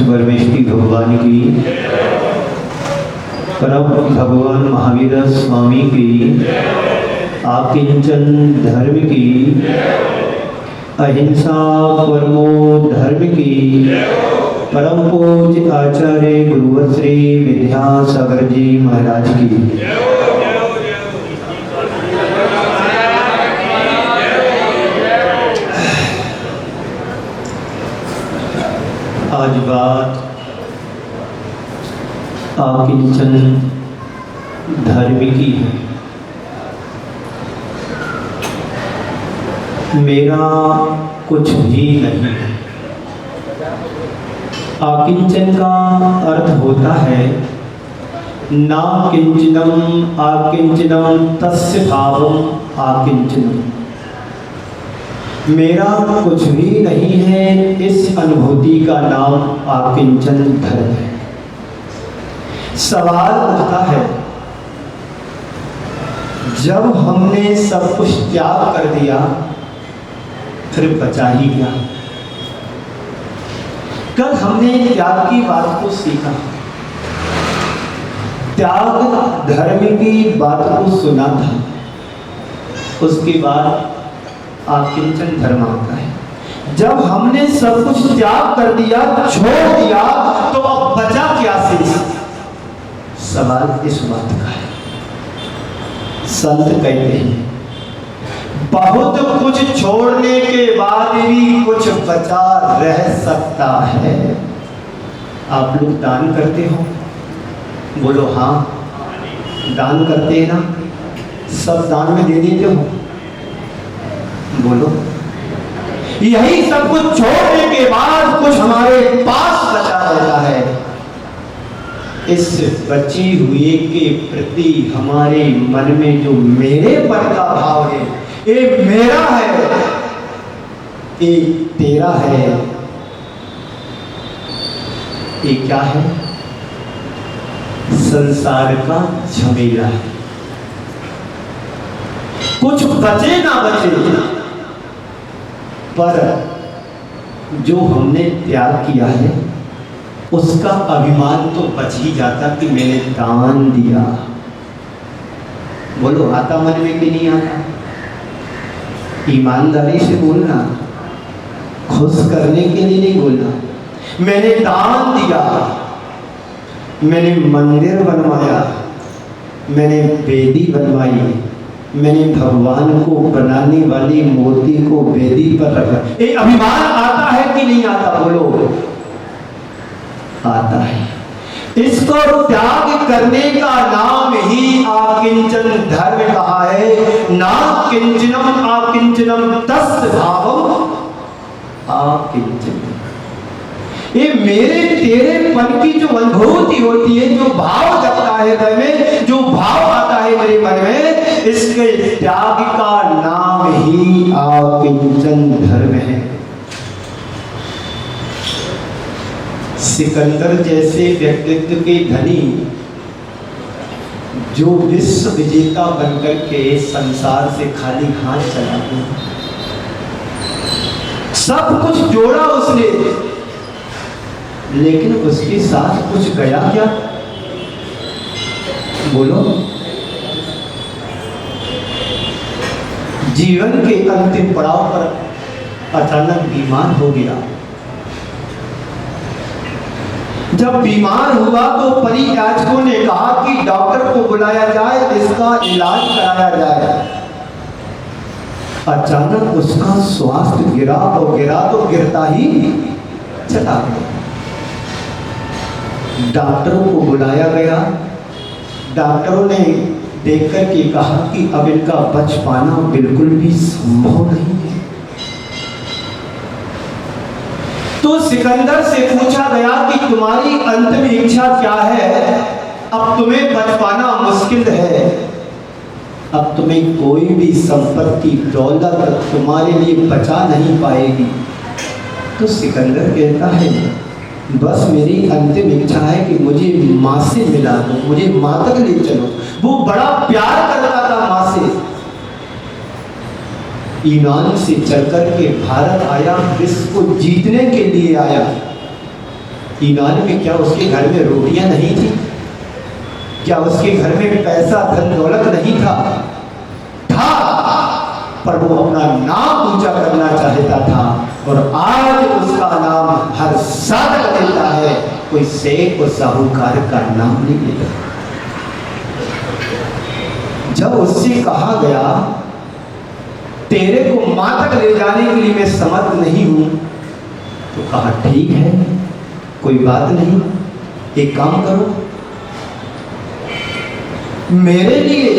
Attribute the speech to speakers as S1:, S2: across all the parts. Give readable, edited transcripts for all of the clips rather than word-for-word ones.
S1: परमेश्वरी भगवान की, परम भगवान महावीर स्वामी की, आकिंचन धर्म की, अहिंसा परमो धर्म की, परम पूज्य आचार्य गुरुश्री विद्यासागर जी महाराज की। आज बात आकिंचन धर्म की है। मेरा कुछ भी नहीं है। आकिंचन का अर्थ होता है ना किंचनम आकिंचनम तस्य भावम आकिंचनम। मेरा कुछ भी नहीं है, इस अनुभूति का नाम आकिंचन धर्म है। सवाल उठता है, जब हमने सब कुछ त्याग कर दिया फिर बचा ही क्या? कल हमने त्याग की बात को सीखा, त्याग धर्म की बात को सुना था, उसके बाद आकिंचन धर्म आता है। जब हमने सब कुछ त्याग कर दिया, छोड़ दिया, तो अब बचा क्या शेष? सवाल इस बात का है। संत कहते हैं बहुत कुछ छोड़ने के बाद भी कुछ बचा रह सकता है। आप लोग दान करते हो? बोलो हाँ, दान करते हैं ना? सब दान में दे देते हो? बोलो। यही सब कुछ छोड़ने के बाद कुछ हमारे पास बचा रहता है। इस बची हुए के प्रति हमारे मन में जो मेरे पर का भाव है, ये मेरा है, ये तेरा है, ये क्या है? संसार का झमेला है। कुछ बचे ना बचे, पर जो हमने त्याग किया है उसका अभिमान तो बच ही जाता कि मैंने दान दिया। बोलो आता मन में कि नहीं आता? ईमानदारी से बोलना, खुश करने के लिए नहीं बोलना। मैंने दान दिया, मैंने मंदिर बनवाया, मैंने वेदी बनवाई, मैंने भगवान को बनाने वाली मूर्ति को वेदी पर रखा। ये अभिमान आता है कि नहीं आता? बोलो आता है। इसको त्याग करने का नाम ही आकिंचन धर्म कहा है। ना किंचनम आकिंचनम तस्य भावम आकिंचन। ये मेरे तेरे पन की जो अनुभूति होती है, जो भाव जगता है हृदय में, जो भाव आता है मेरे मन में, इसके त्याग का नाम ही आकिंचन धर्म है। सिकंदर जैसे व्यक्तित्व के धनी जो विश्व विजेता बनकर के संसार से खाली हाथ चला गया, सब कुछ जोड़ा उसने, लेकिन उसके साथ कुछ गया क्या? बोलो। जीवन के अंतिम पड़ाव पर अचानक बीमार हो गया। जब बीमार हुआ तो परिचारिकों ने कहा कि डॉक्टर को बुलाया जाए, इसका इलाज कराया जाए। अचानक उसका स्वास्थ्य गिरा और गिरा तो गिरता ही चला गया। डॉक्टरों को बुलाया गया। डॉक्टरों ने देखकर के कहा कि अब इनका बच पाना बिल्कुल भी संभव नहीं है। तो सिकंदर से पूछा गया कि तुम्हारी अंतिम इच्छा क्या है? अब तुम्हें बच पाना मुश्किल है, अब तुम्हें कोई भी संपत्ति दौलत तुम्हारे लिए बचा नहीं पाएगी। तो सिकंदर कहता है बस मेरी अंतिम इच्छा है कि मुझे माँ से मिला दो, मुझे माँ तक ले चलो। वो बड़ा प्यार करता था माँ से। ईरान से चलकर के भारत आया, विश्व को जीतने के लिए आया। ईरान में क्या उसके घर में रोटियां नहीं थी? क्या उसके घर में पैसा धन दौलत नहीं था? था, पर वो अपना नाम ऊंचा करना चाहता था। और आज उसका नाम हर साधक लेता है, कोई सेठ और साहूकार का नाम नहीं लेता। जब उससे कहा गया तेरे को मां तक ले जाने के लिए मैं समर्थ नहीं हूं, तो कहा ठीक है, कोई बात नहीं, एक काम करो, मेरे लिए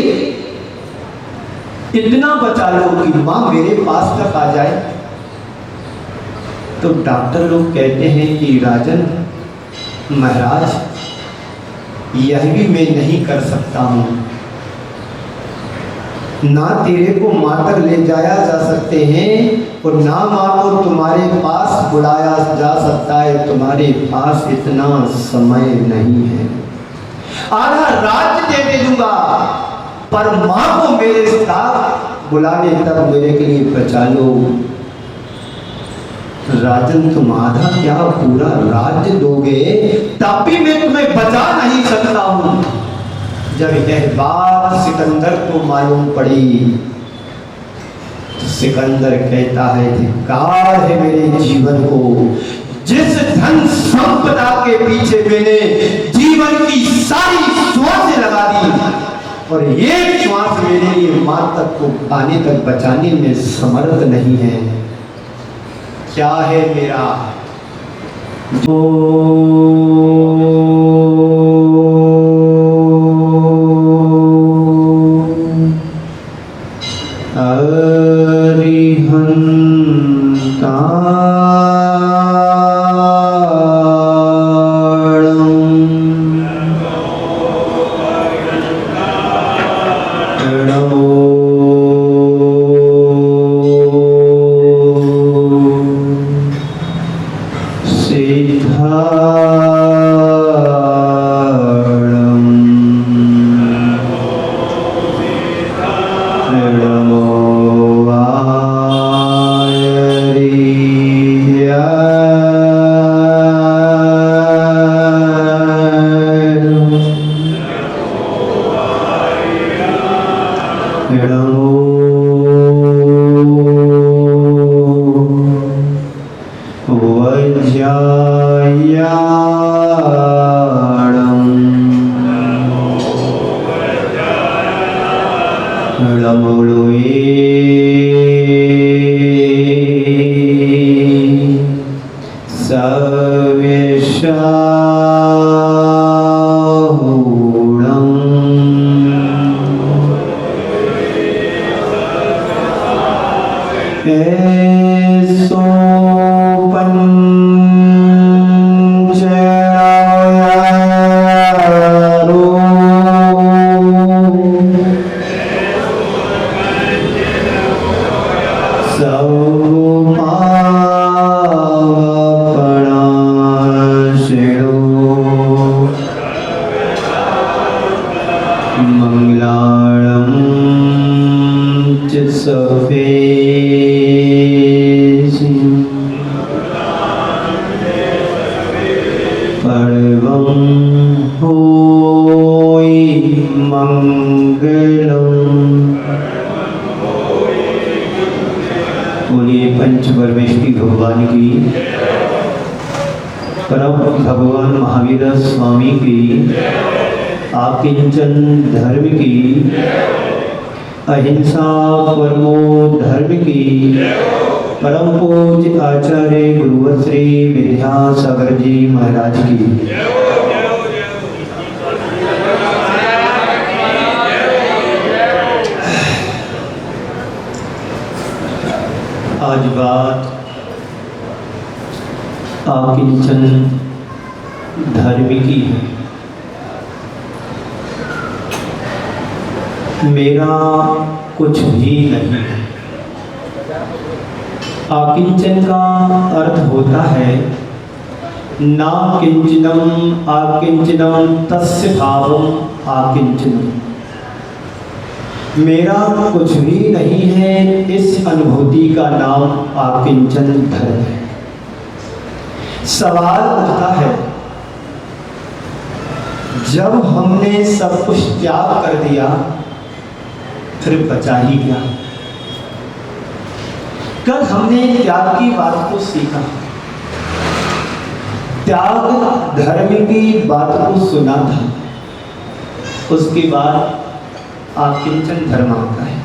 S1: इतना बचा लो कि मां मेरे पास तक आ जाए। तो डॉक्टर लोग कहते हैं कि राजन महाराज, यह भी मैं नहीं कर सकता हूं, ना तेरे को मां तक ले जाया जा सकते हैं और ना मां को तुम्हारे पास बुलाया जा सकता है, तुम्हारे पास इतना समय नहीं है। आधा राज्य दे दूंगा, पर मां को मेरे साथ बुलाने तक मेरे के लिए बचा लो। राजन तुम आधा क्या पूरा राज्य दोगे, तब भी मैं तुम्हें बचा नहीं सकता हूं। जब यह बात सिकंदर को मालूम पड़ी तो सिकंदर कहता है धिक्कार है मेरे जीवन को, जिस धन संपदा के पीछे मैंने जीवन की सारी श्वास लगा दी और एक श्वास मेरे लिए मां तक को पाने तक बचाने में समर्थ नहीं है। क्या है मेरा जो
S2: पंच
S1: मंगलारं च सफेसिं पर्वं होय मंगलम्। बोलिए पंच परमेश्वरी भगवान की, परम भगवान महावीर स्वामी की, आकिंचन धर्म की, अहिंसा परमो धर्म की, परम पूज्य आचार्य गुरुवर श्री विद्यासागर जी महाराज की। आज बात आकिंचन धर्म की है। मेरा कुछ भी नहीं है। आकिंचन का अर्थ होता है ना किंचनम आकिंचनम तस्य भावम आकिंचनम। मेरा कुछ भी नहीं है, इस अनुभूति का नाम आकिंचन धर्म है। सवाल उठता है, जब हमने सब कुछ त्याग कर दिया फिर बचा ही क्या? कल हमने त्याग की बात को सीखा, त्याग धर्म की बात को सुना था। उसके बाद आकिंचन धर्म आता है।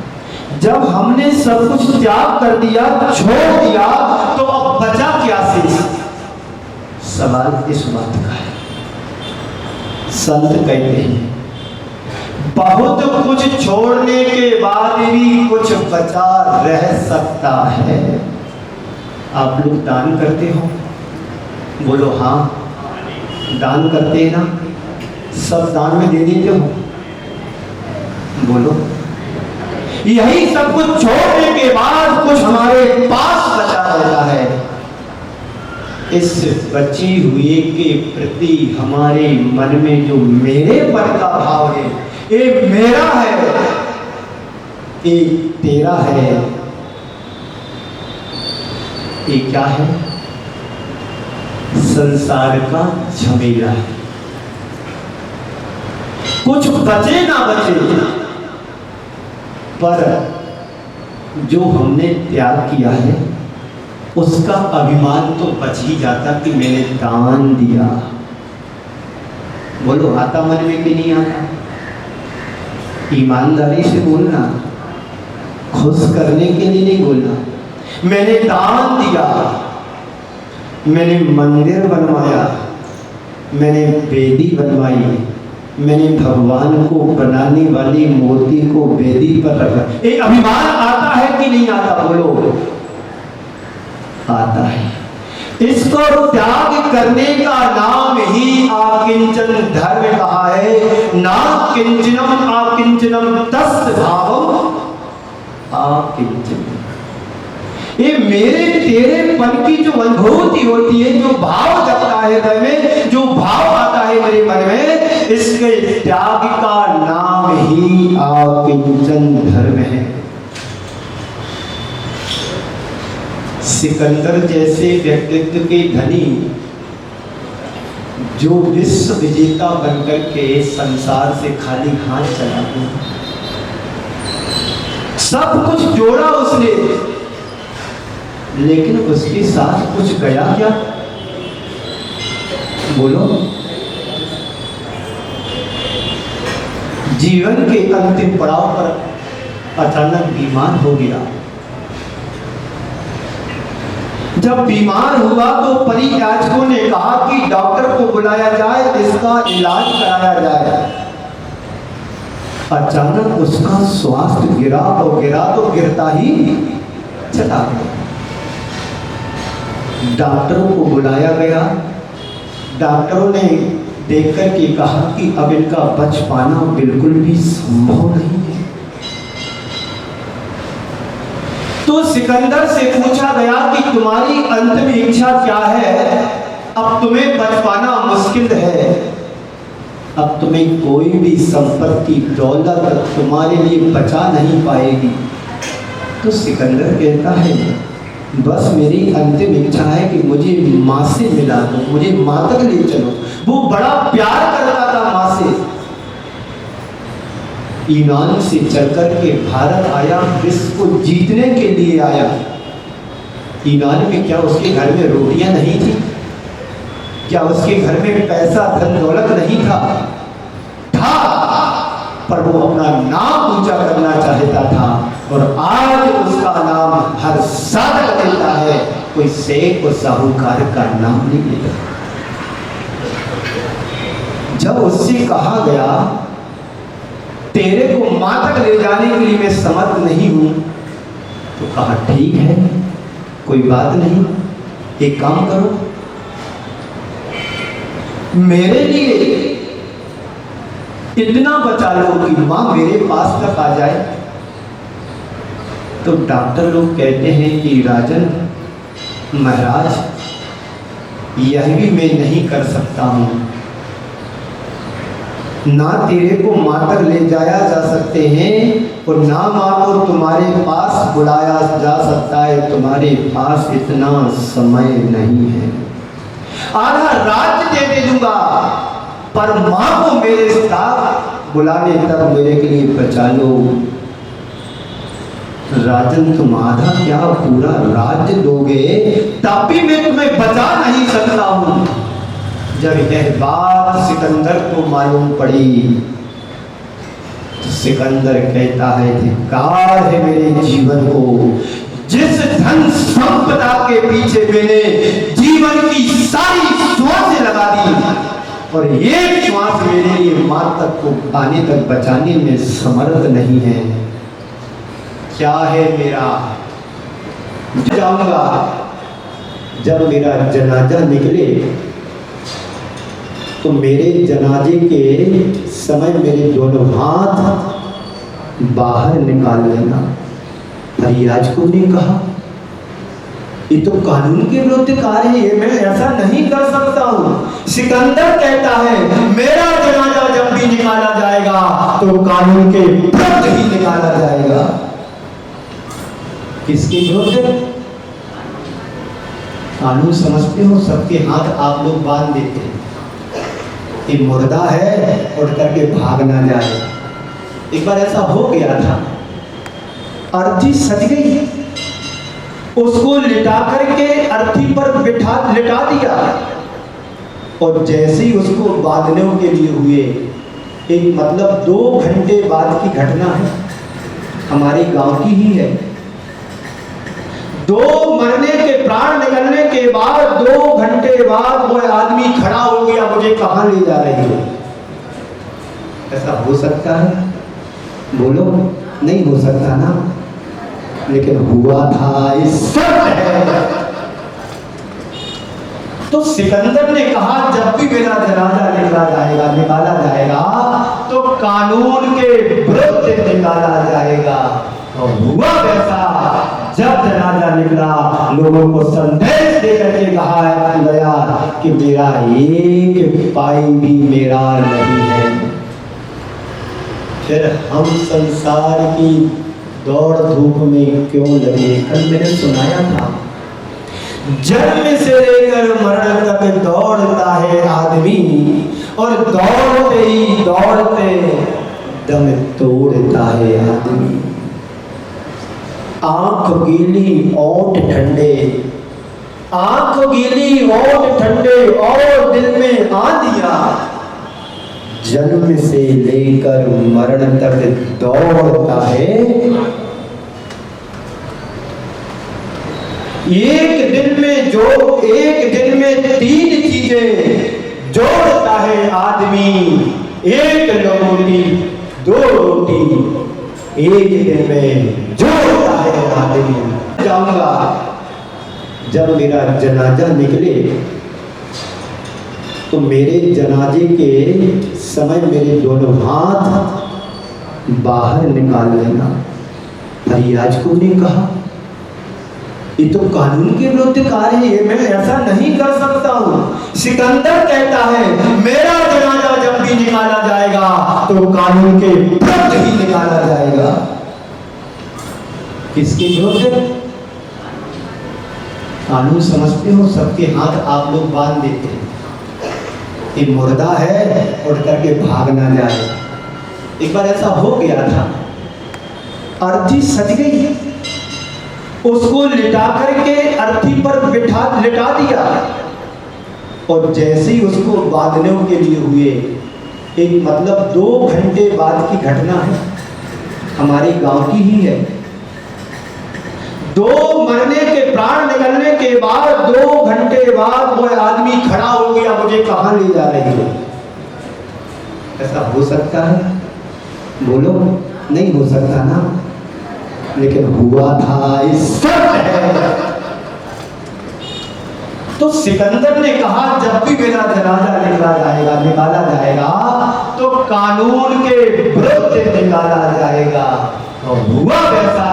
S1: जब हमने सब कुछ त्याग कर दिया, छोड़ दिया, तो अब बचा क्या शेष? सवाल इस बात का है। संत कहते हैं बहुत कुछ छोड़ने के बाद भी कुछ बचा रह सकता है। आप लोग दान करते हो? बोलो हाँ, दान करते हैं ना? सब दान में दे देते हो? बोलो। यही सब कुछ छोड़ने के बाद कुछ हमारे पास बचा रहता है। इस बची हुए के प्रति हमारे मन में जो मेरे पर का भाव है, ये मेरा है, ये तेरा है, ये क्या है? संसार का झमेला है। कुछ बचे ना बचे, पर जो हमने त्याग किया है उसका अभिमान तो बच ही जाता कि मैंने दान दिया। बोलो आता मन में कि नहीं आता? ईमानदारी से बोलना, खुश करने के लिए नहीं बोलना। मैंने दान दिया, मैंने मंदिर बनवाया, मैंने वेदी बनवाई, मैंने भगवान को बनाने वाली मूर्ति को वेदी पर रखा। एक अभिमान आता है कि नहीं आता? बोलो आता है। इसको त्याग करने का नाम ही आकिंचन धर्म कहा है। ना किंचनम आकिंचनम तस्य भावम आकिंचन। ये मेरे तेरे पन की जो अनुभूति होती है, जो भाव जगता है हृदय में, जो भाव आता है मेरे मन में, इसके त्याग का नाम ही आकिंचन धर्म है। सिकंदर जैसे व्यक्तित्व के धनी जो विश्व विजेता बनकर के संसार से खाली हाथ चला गया, सब कुछ जोड़ा उसने, लेकिन उसके साथ कुछ गया क्या? बोलो। जीवन के अंतिम पड़ाव पर अचानक बीमार हो गया। जब बीमार हुआ तो परिचारिकों ने कहा कि डॉक्टर को बुलाया जाए, इसका इलाज कराया जाए। अचानक उसका स्वास्थ्य गिरा तो गिरता ही चला गया। डॉक्टरों को बुलाया गया। डॉक्टरों ने देखकर के कहा कि अब इनका बच पाना बिल्कुल भी संभव नहीं है। तो सिकंदर से पूछा गया कि तुम्हारी अंतिम इच्छा क्या है? अब तुम्हें बच पाना मुश्किल है। अब तुम्हें कोई भी संपत्ति दौलत तुम्हारे लिए बचा नहीं पाएगी। तो सिकंदर कहता है बस मेरी अंतिम इच्छा है कि मुझे माँ से मिला दो, मुझे माँ तक ले चलो। वो बड़ा प्यार करता था माँ से। यूनान से चलकर के भारत आया, विश्व को जीतने के लिए आया। यूनान में क्या उसके घर में रोटियां नहीं थी? क्या उसके घर में पैसा धन दौलत नहीं था? पर वो अपना नाम ऊंचा करना चाहता था और आज उसका नाम हर साधक लेता है, कोई शेख और साहूकार का नाम नहीं लेता। जब उससे कहा गया तेरे को मां तक ले जाने के लिए मैं समर्थ नहीं हूं, तो कहा ठीक है कोई बात नहीं, एक काम करो मेरे लिए इतना बचा लो कि मां मेरे पास तक आ जाए। तो डॉक्टर लोग कहते हैं कि राजन महाराज यह भी मैं नहीं कर सकता हूं, ना तेरे को मां तक ले जाया जा सकते हैं और ना मां को तुम्हारे पास बुलाया जा सकता है, तुम्हारे पास इतना समय नहीं है। आधा राज्य दे दूंगा पर मां को मेरे साथ बुलाने तक मेरे के लिए बचा लो। राजन तुम आधा क्या पूरा राज्य दोगे तब भी मैं तुम्हें बचा नहीं सकता हूं। जब यह बात सिकंदर को मालूम पड़ी तो सिकंदर कहता है धिक्कार है मेरे जीवन को, जिस धन संपदा के पीछे मैंने जीवन की सारी सोच लगा दी और एक श्वास मेरे लिए मां तक को पाने तक बचाने में समर्थ नहीं है। क्या है मेरा? जाऊंगा जब मेरा जनाजा निकले तो मेरे जनाजे के समय मेरे दोनों हाथ बाहर निकाल लेना। हरिराज को ने कहा ये तो कानून के विरुद्ध कार्य है, मैं ऐसा नहीं कर सकता हूं। सिकंदर कहता है मेरा जनाजा जब भी निकाला जाएगा तो कानून के विरुद्ध ही निकाला जाएगा। किसके विरुद्ध? कानून समझते हो, सबके हाथ आप लोग बांध देते हैं, ये मुर्दा है उठ करके भाग ना जाए। एक बार ऐसा हो गया था, अर्थी सज गई, उसको लिटा करके अर्थी पर लिटा दिया और जैसे ही उसको बांधने के लिए हुए, एक मतलब 2 घंटे बाद की घटना है, हमारे गांव की ही है। 2 मरने के प्राण निकलने के बाद 2 घंटे बाद वो आदमी खड़ा हो गया, मुझे कहां ले जा रही हो? ऐसा हो सकता है? बोलो नहीं हो सकता ना, लेकिन हुआ था, इस सच है। तो सिकंदर ने कहा जब भी मेरा जनाजा निकाला जाएगा तो कानून के विरुद्ध निकाला जाएगा। और हुआ वैसा, जब जनाजा निकला लोगों को संदेश देकर के कहा है गया कि मेरा एक पाई भी मेरा नहीं है। फिर हम संसार की दौड़ धूप में क्यों लगे? कल मैंने सुनाया था, जन्म से लेकर मरण तक दौड़ता है आदमी और दौड़ते ही दौड़ते दम तोड़ता है आदमी। आंख गीली ओंठ ठंडे, आंख गीली ओंठ ठंडे और दिल में आंधियां, जन्म से लेकर मरण तक दौड़ता है। एक दिन में 3 चीजें जोड़ता है आदमी, 1 रोटी 2 रोटी, एक दिन में जोड़ता है आदमी। जाऊंगा जब मेरा जनाजा निकले तो मेरे जनाजे के समय मेरे दोनों हाथ बाहर निकाल लेना। हरिराज को ने कहा ये तो कानून के विरुद्ध कार्य है, मैं ऐसा नहीं कर सकता हूं। सिकंदर कहता है मेरा जनाजा जब भी ही निकाला जाएगा तो कानून के विरुद्ध ही निकाला जाएगा। किसके विरुद्ध? कानून समझते हो, सबके हाथ आप लोग बांध देते हैं, ये मुर्दा है उठ करके भाग ना जाए। एक बार ऐसा हो गया था, अर्थी सज गई, उसको लिटा करके अर्थी पर लिटा दिया, और जैसे ही उसको बांधने के लिए हुए, एक मतलब 2 घंटे बाद की घटना है, हमारे गांव की ही है। 2 मरने के प्राण निकलने के बाद 2 घंटे बाद वो आदमी खड़ा हो गया, मुझे कहां ले जा रही हो? ऐसा हो सकता है? बोलो, नहीं हो सकता ना, लेकिन हुआ था, इस सत्य है। तो सिकंदर ने कहा जब भी मेरा जनाजा निकाला जाएगा तो कानून के विरुद्ध निकाला जाएगा। और हुआ वैसा,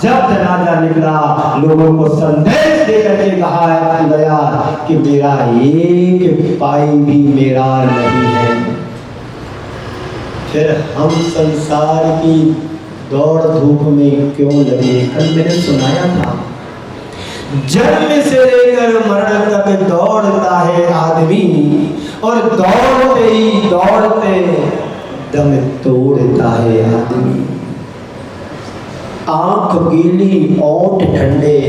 S1: जब जनाजा निकला लोगों को संदेश देकर के कहा है गया कि मेरा एक पाई भी मेरा नहीं है। फिर हम संसार की दौड़ धूप में क्यों लगे? कल मैंने सुनाया था, जन्म से लेकर मरण तक दौड़ता है आदमी, और दौड़ते ही दौड़ते दम तोड़ता है आदमी। आंख गीली ओंठ ठंडे,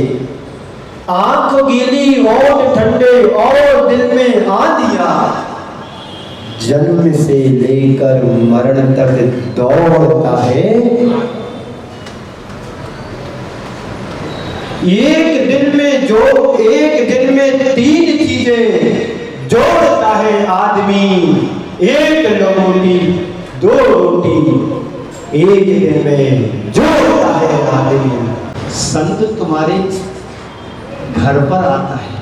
S1: आंख गीली ओंठ ठंडे और दिल में आंधिया, जन्म से लेकर मरण तक दौड़ता है। एक दिन में 3 चीजें जोड़ता है आदमी, 1 रोटी 2 रोटी, एक दिन में जोड़ता है आदमी। संत तुम्हारे घर पर आता है,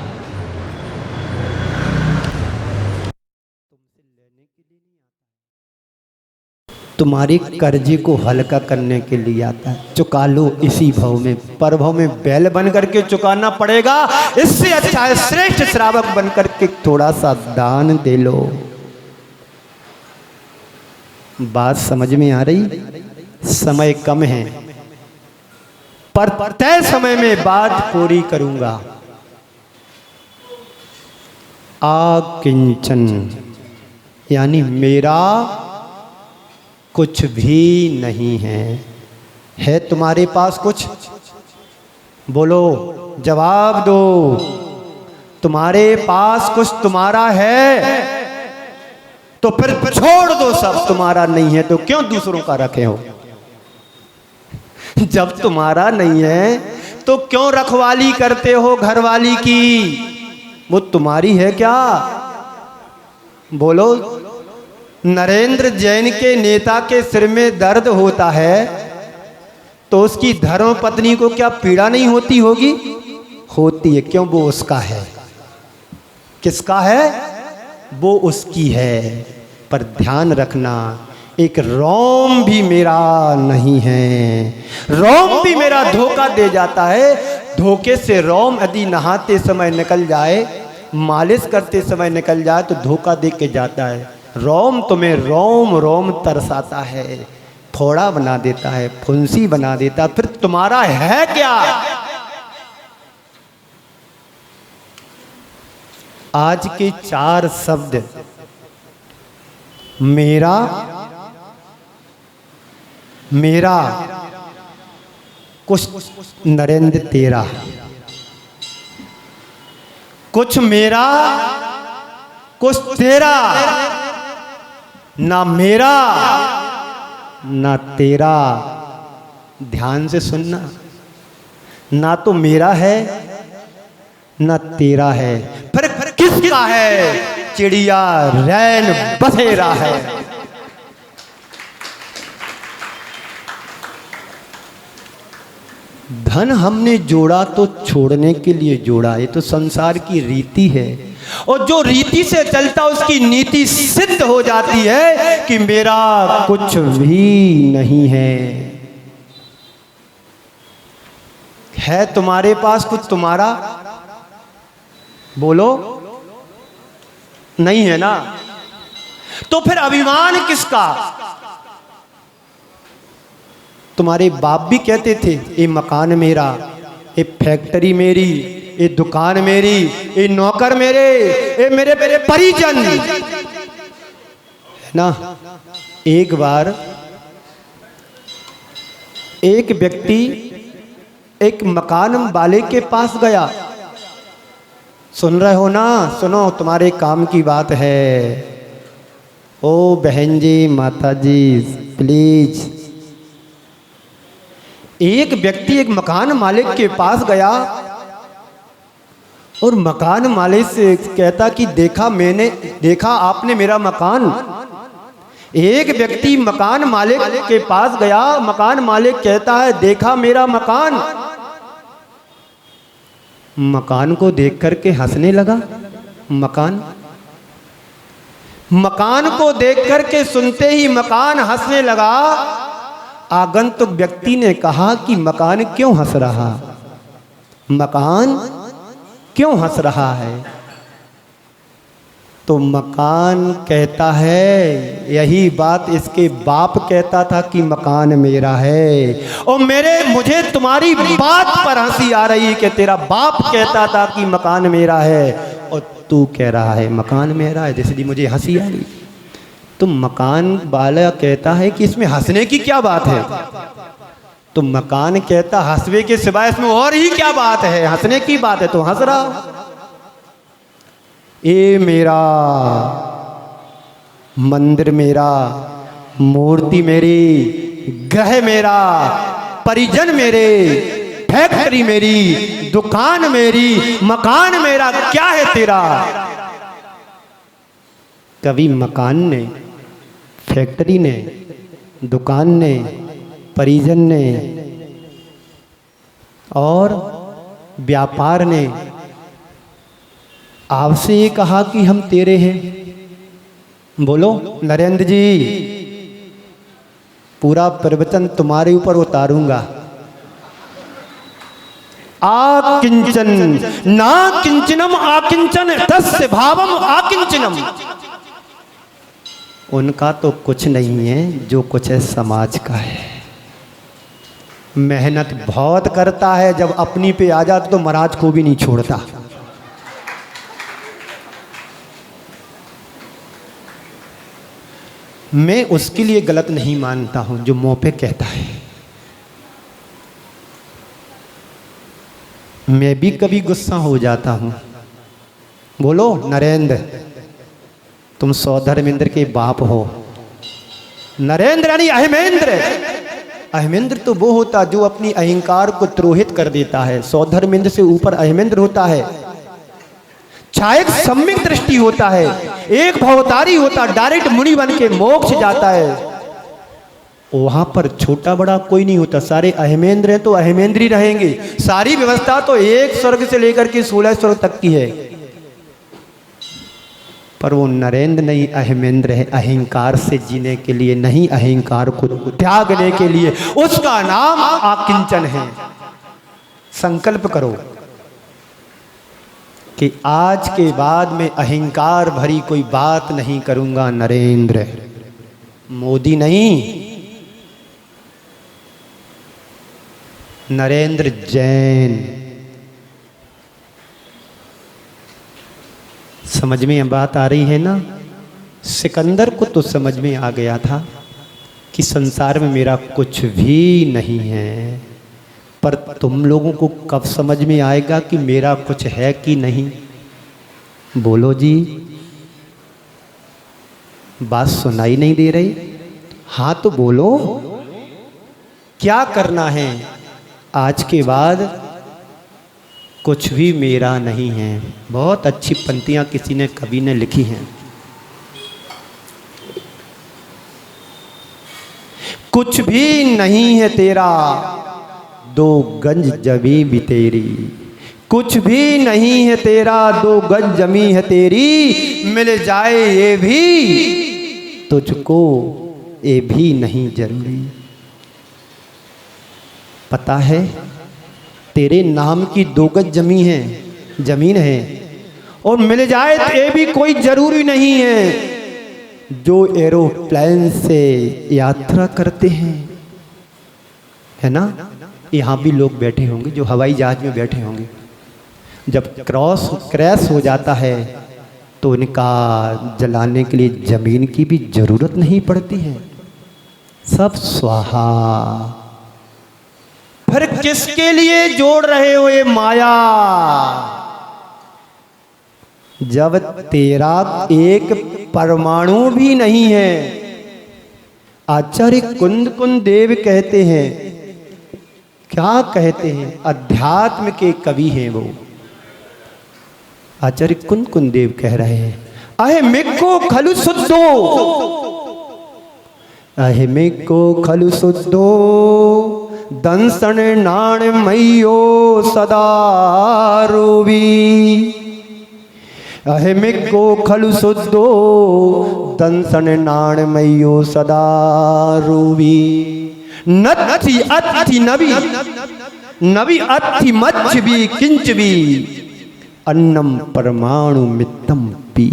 S1: तुम्हारे कर्जे को हल्का करने के लिए आता है। चुका लो इसी भव में, परभव में बैल बन करके चुकाना पड़ेगा। इससे अच्छा है श्रेष्ठ श्रावक बन करके थोड़ा सा दान दे लो। बात समझ में आ रही? समय कम है, पर तय समय में बात पूरी करूंगा। आकिंचन यानी मेरा कुछ भी नहीं है तुम्हारे पास कुछ? बोलो, जवाब दो। तुम्हारे पास कुछ तुम्हारा है तो फिर छोड़ दो सब। तुम्हारा नहीं है तो क्यों दूसरों का रखे हो? जब तुम्हारा नहीं है तो क्यों रखवाली करते हो घरवाली की? वो तुम्हारी है क्या? बोलो। नरेंद्र जैन के नेता के सिर में दर्द होता है तो उसकी धर्म पत्नी को क्या पीड़ा नहीं होती होगी? होती है। क्यों? वो उसका है। किसका है? वो उसकी है। पर ध्यान रखना, एक रोम भी मेरा नहीं है। रोम भी मेरा धोखा दे जाता है। धोखे से रोम यदि नहाते समय निकल जाए, मालिश करते समय निकल जाए तो धोखा दे के जाता है। रोम तुम्हें रोम रोम तरसाता है, फोड़ा बना देता है, फुंसी बना देता। फिर तुम्हारा है क्या? आज के 4 शब्द, मेरा, मेरा, कुछ नरेंद्र तेरा, कुछ मेरा कुछ तेरा, ना मेरा ना तेरा। ध्यान से सुनना, ना तो मेरा है ना तेरा है, फिर किसका है? चिड़िया रैन बसेरा है। धन हमने जोड़ा तो छोड़ने के लिए जोड़ा, ये तो संसार की रीति है। और जो रीति से चलता उसकी नीति सिद्ध हो जाती है कि मेरा कुछ भी नहीं है तुम्हारे पास कुछ तुम्हारा? बोलो, नहीं है ना? तो फिर अभिमान किसका? तुम्हारे बाप भी कहते थे ये मकान मेरा, ये फैक्ट्री मेरी, ये दुकान मेरी, ये नौकर मेरे, ये मेरे परिजन है ना। एक बार एक व्यक्ति एक मकान वाले के पास गया। सुन रहे हो ना? सुनो, तुम्हारे काम की बात है। ओ बहन जी, माता जी, प्लीज। एक व्यक्ति एक मकान मालिक के पास गया और मकान मालिक से कहता कि देखा आपने मेरा मकान। एक व्यक्ति मकान मालिक के पास गया, मकान मालिक कहता है देखा मेरा मकान। मकान को देख करके हंसने लगा। मकान को देख करके सुनते ही मकान हंसने लगा। आगंतुक व्यक्ति ने कहा कि मकान क्यों हंस रहा? मकान क्यों हंस रहा है? तो मकान कहता है यही बात इसके बाप कहता था कि मकान मेरा है, और मुझे तुम्हारी बात पर हंसी आ रही है कि तेरा बाप कहता था कि मकान मेरा है और तू कह रहा है मकान मेरा है, इसलिए मुझे हंसी आ रही। तो मकान वाला कहता है कि इसमें हंसने की क्या बात है? तो मकान कहता हंसवे के सिवाय इसमें और ही क्या बात है? हंसने की बात है तो हंस रहा। ये मेरा मंदिर, मेरा मूर्ति, मेरी ग्रह मेरा, परिजन मेरे, फैक्ट्री मेरी, दुकान मेरी, मकान मेरा, क्या है तेरा? कभी मकान ने, फैक्ट्री ने, दुकान ने, परिजन ने और व्यापार ने आपसे ये कहा कि हम तेरे हैं? बोलो नरेंद्र जी, पूरा प्रवचन तुम्हारे ऊपर उतारूंगा। आकिंचन ना किंचनम आकिंचन तस्य भावम आकिंचनम। उनका तो कुछ नहीं है, जो कुछ है समाज का है। मेहनत बहुत करता है, जब अपनी पे आ जाता तो महाराज को भी नहीं छोड़ता। मैं उसके लिए गलत नहीं मानता हूं जो मुंह पे कहता है। मैं भी कभी गुस्सा हो जाता हूं। बोलो नरेंद्र, तुम सौधर्मेंद्र के बाप हो। नरेंद्र यानी अहमेंद्र। अहमेंद्र तो वो होता जो अपनी अहंकार को द्रोहित कर देता है। सौधर्मेंद्र से ऊपर अहमेंद्र होता है। छायक सम्यक दृष्टि होता है, एक भवतारी होता, डायरेक्ट मुनि बन के मोक्ष जाता है। वहां पर छोटा बड़ा कोई नहीं होता, सारे अहमेंद्र हैं तो अहमेंद्र ही रहेंगे। सारी व्यवस्था तो एक स्वर्ग से लेकर के 16 स्वर्ग तक की है। पर वो नरेंद्र नहीं, अहमेंद्र है। अहंकार से जीने के लिए नहीं, अहंकार को त्यागने के लिए। उसका नाम आकिंचन है। संकल्प करो कि आज के बाद में अहंकार भरी कोई बात नहीं करूंगा। नरेंद्र, मोदी नहीं, नरेंद्र जैन। समझ में बात आ रही है ना? सिकंदर को तो समझ में आ गया था कि संसार में मेरा कुछ भी नहीं है, पर तुम लोगों को कब समझ में आएगा कि मेरा कुछ है कि नहीं? बोलो जी, बात सुनाई नहीं दे रही? हाँ तो बोलो, क्या करना है? आज के बाद कुछ भी मेरा नहीं है। बहुत अच्छी पंक्तियां किसी ने कवि ने लिखी हैं। कुछ भी नहीं है तेरा, दो गंज जमी भी तेरी। कुछ भी नहीं है तेरा, दो गंज जमी है तेरी। मिल जाए ये भी तुझको, ये भी नहीं जरूरी। पता है तेरे नाम की 2 गज जमीन है, और मिल जाए तो ये भी कोई जरूरी नहीं है। जो एरोप्लेन से यात्रा करते हैं, है ना, यहाँ भी लोग बैठे होंगे जो हवाई जहाज में बैठे होंगे, जब क्रैश हो जाता है तो उनका जलाने के लिए जमीन की भी जरूरत नहीं पड़ती है, सब स्वाहा। फिर किसके लिए जोड़ रहे हो ये माया? जब तेरा एक परमाणु भी नहीं है। आचार्य कुंद देव कहते हैं, क्या कहते हैं, अध्यात्म के कवि हैं वो। आचार्य कुंद देव कह रहे हैं, अहे मिक्को खलु शुद्धो, अहे मिक्को खलु शुद्धो, दंसन नाण मयो सदा रूवी। अहे मिक्को खलु शुद्धो, दंसन नाण मयो सदा रूवी। नत्थि अत्थि नबी, नबी अत्थि मच्छ भी किंच भी, अन्नम परमाणु मित्तम पी।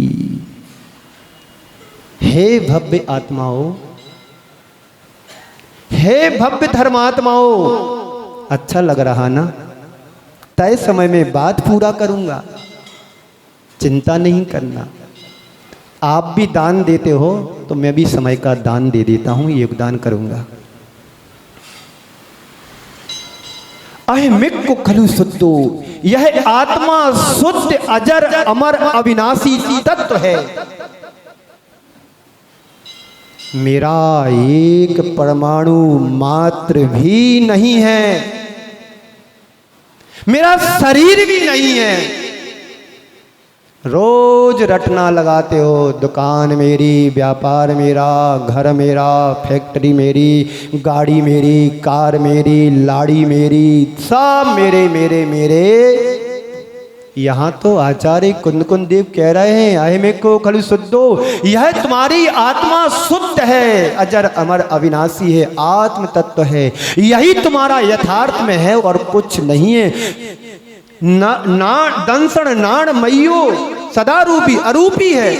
S1: हे भव्य आत्माओं, हे भव्य धर्मात्माओं, अच्छा लग रहा ना? तय समय में बात पूरा करूंगा, चिंता नहीं करना। आप भी दान देते हो तो मैं भी समय का दान दे देता हूं, योगदान करूंगा। अहमिक खलु शुद्धो, यह आत्मा शुद्ध अजर अमर अविनाशी तत्व है। मेरा एक परमाणु मात्र भी नहीं है, मेरा शरीर भी नहीं है। रोज रटना लगाते हो, दुकान मेरी, व्यापार मेरा, घर मेरा, फैक्ट्री मेरी, गाड़ी मेरी, कार मेरी, लाड़ी मेरी, सब मेरे मेरे मेरे। यहाँ तो आचार्य कुंद देव कह रहे हैं, अहमिको खलु शुद्धो, यह तुम्हारी आत्मा शुद्ध है, अजर अमर अविनाशी है, आत्म तत्व है, यही तुम्हारा यथार्थ में है और कुछ नहीं है। दंसन नाण मयो सदा रूपी, अरूपी है,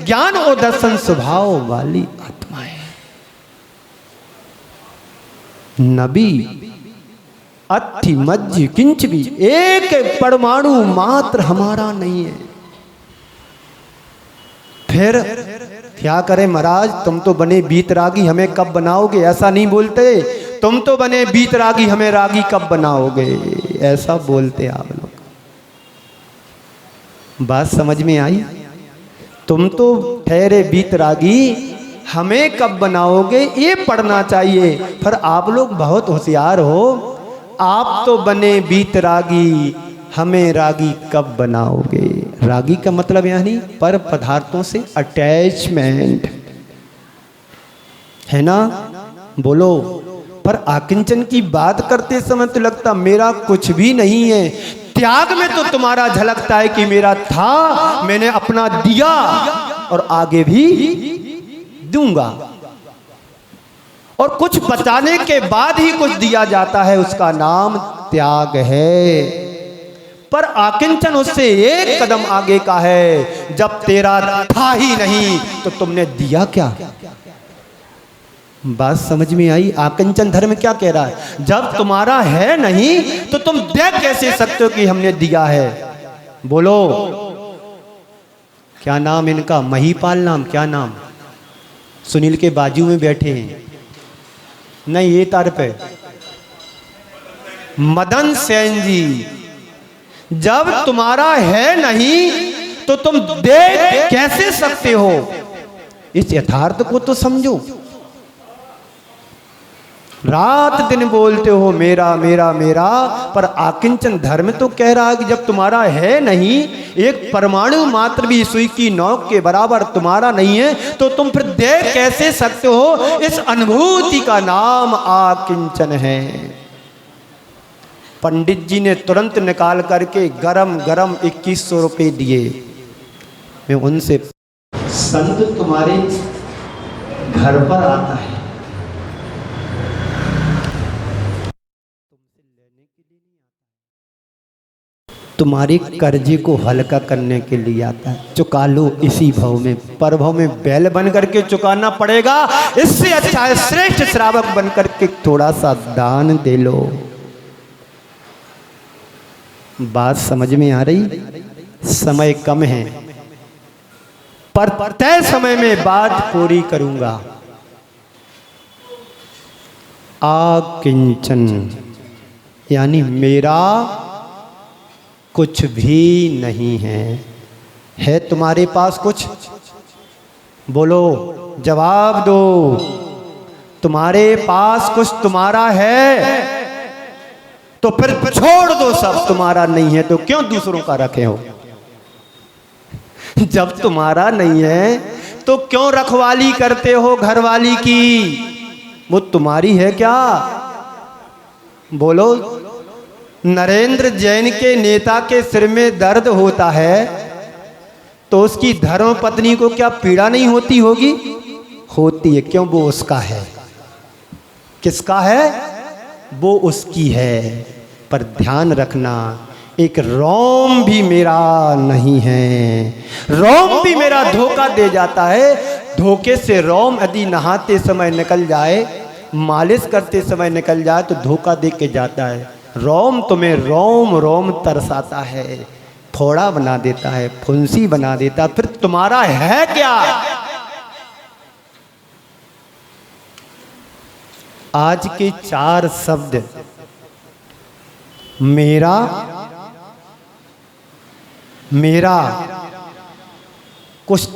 S1: ज्ञान और दर्शन स्वभाव वाली आत्मा है। नबी अत्थि मज्ज किंच भी, एक परमाणु मात्र हमारा नहीं है। फिर क्या करें महाराज, तुम तो बने बीतरागी, हमें कब बनाओगे? ऐसा नहीं बोलते, तुम तो बने बीतरागी, हमें रागी कब बनाओगे? ऐसा बोलते आप लोग। बात समझ में आई? तुम तो ठहरे बीतरागी, हमें कब बनाओगे ये पढ़ना चाहिए। पर आप लोग बहुत होशियार हो, आप तो बने बीतरागी, हमें रागी कब बनाओगे? रागी का मतलब यानी पर पदार्थों से अटैचमेंट, है ना? बोलो। पर आकिंचन की बात करते समय तो लगता मेरा कुछ भी नहीं है। त्याग में तो तुम्हारा झलकता है कि मेरा था, मैंने अपना दिया और आगे भी दूंगा। और कुछ बचाने के बाद ही कुछ दिया जाता है, उसका नाम त्याग है। पर आकिंचन उससे एक कदम आगे का है। जब तेरा था ही नहीं तो तुमने दिया क्या? बात समझ में आई? आकिंचन धर्म क्या कह रहा है? जब तुम्हारा है नहीं तो तुम दे कैसे सकते हो कि हमने दिया है? बोलो। क्या नाम इनका? महीपाल नाम, क्या नाम? सुनील के बाजू में बैठे हैं, नहीं ये तार पे मदन सेन जी। जब तुम्हारा है नहीं तो तुम दे कैसे सकते हो? इस यथार्थ को तो समझो। रात दिन बोलते हो मेरा मेरा मेरा, पर आकिंचन धर्म तो कह रहा है कि जब तुम्हारा है नहीं, एक परमाणु मात्र भी सुई की नोक के बराबर तुम्हारा नहीं है, तो तुम फिर दे कैसे सकते हो? इस अनुभूति का नाम आकिंचन है। पंडित जी ने तुरंत निकाल करके गरम गरम 2100 रुपये दिए। मैं उनसे, संत तुम्हारे घर पर आता है, तुम्हारे कर्जे को हल्का करने के लिए आता है। चुका लो इसी भव में, परभव में बैल बन करके चुकाना पड़ेगा। इससे अच्छा है श्रेष्ठ श्रावक बन करके थोड़ा सा दान दे लो। बात समझ में आ रही? समय कम है पर तय समय में बात पूरी करूंगा। आकिंचन यानी मेरा कुछ भी नहीं है तुम्हारे पास कुछ? बोलो, जवाब दो। तुम्हारे पास कुछ तुम्हारा है तो फिर छोड़ दो सब। तुम्हारा नहीं है तो क्यों दूसरों का रखे हो? जब तुम्हारा नहीं है तो क्यों रखवाली करते हो घरवाली की? वो तुम्हारी है क्या? बोलो, नरेंद्र जैन के नेता के सिर में दर्द होता है तो उसकी धर्म पत्नी को क्या पीड़ा नहीं होती होगी? होती है। क्यों? वो उसका है। किसका है? वो उसकी है। पर ध्यान रखना, एक रोम भी मेरा नहीं है। रोम भी मेरा धोखा दे जाता है। धोखे से रोम यदि नहाते समय निकल जाए, मालिश करते समय निकल जाए तो धोखा दे के जाता है। रोम तुम्हें रोम रोम तरसाता है, फोड़ा बना देता है, फुंसी बना देता। फिर तुम्हारा है क्या? आज के 4 शब्द मेरा, मेरा, कुछ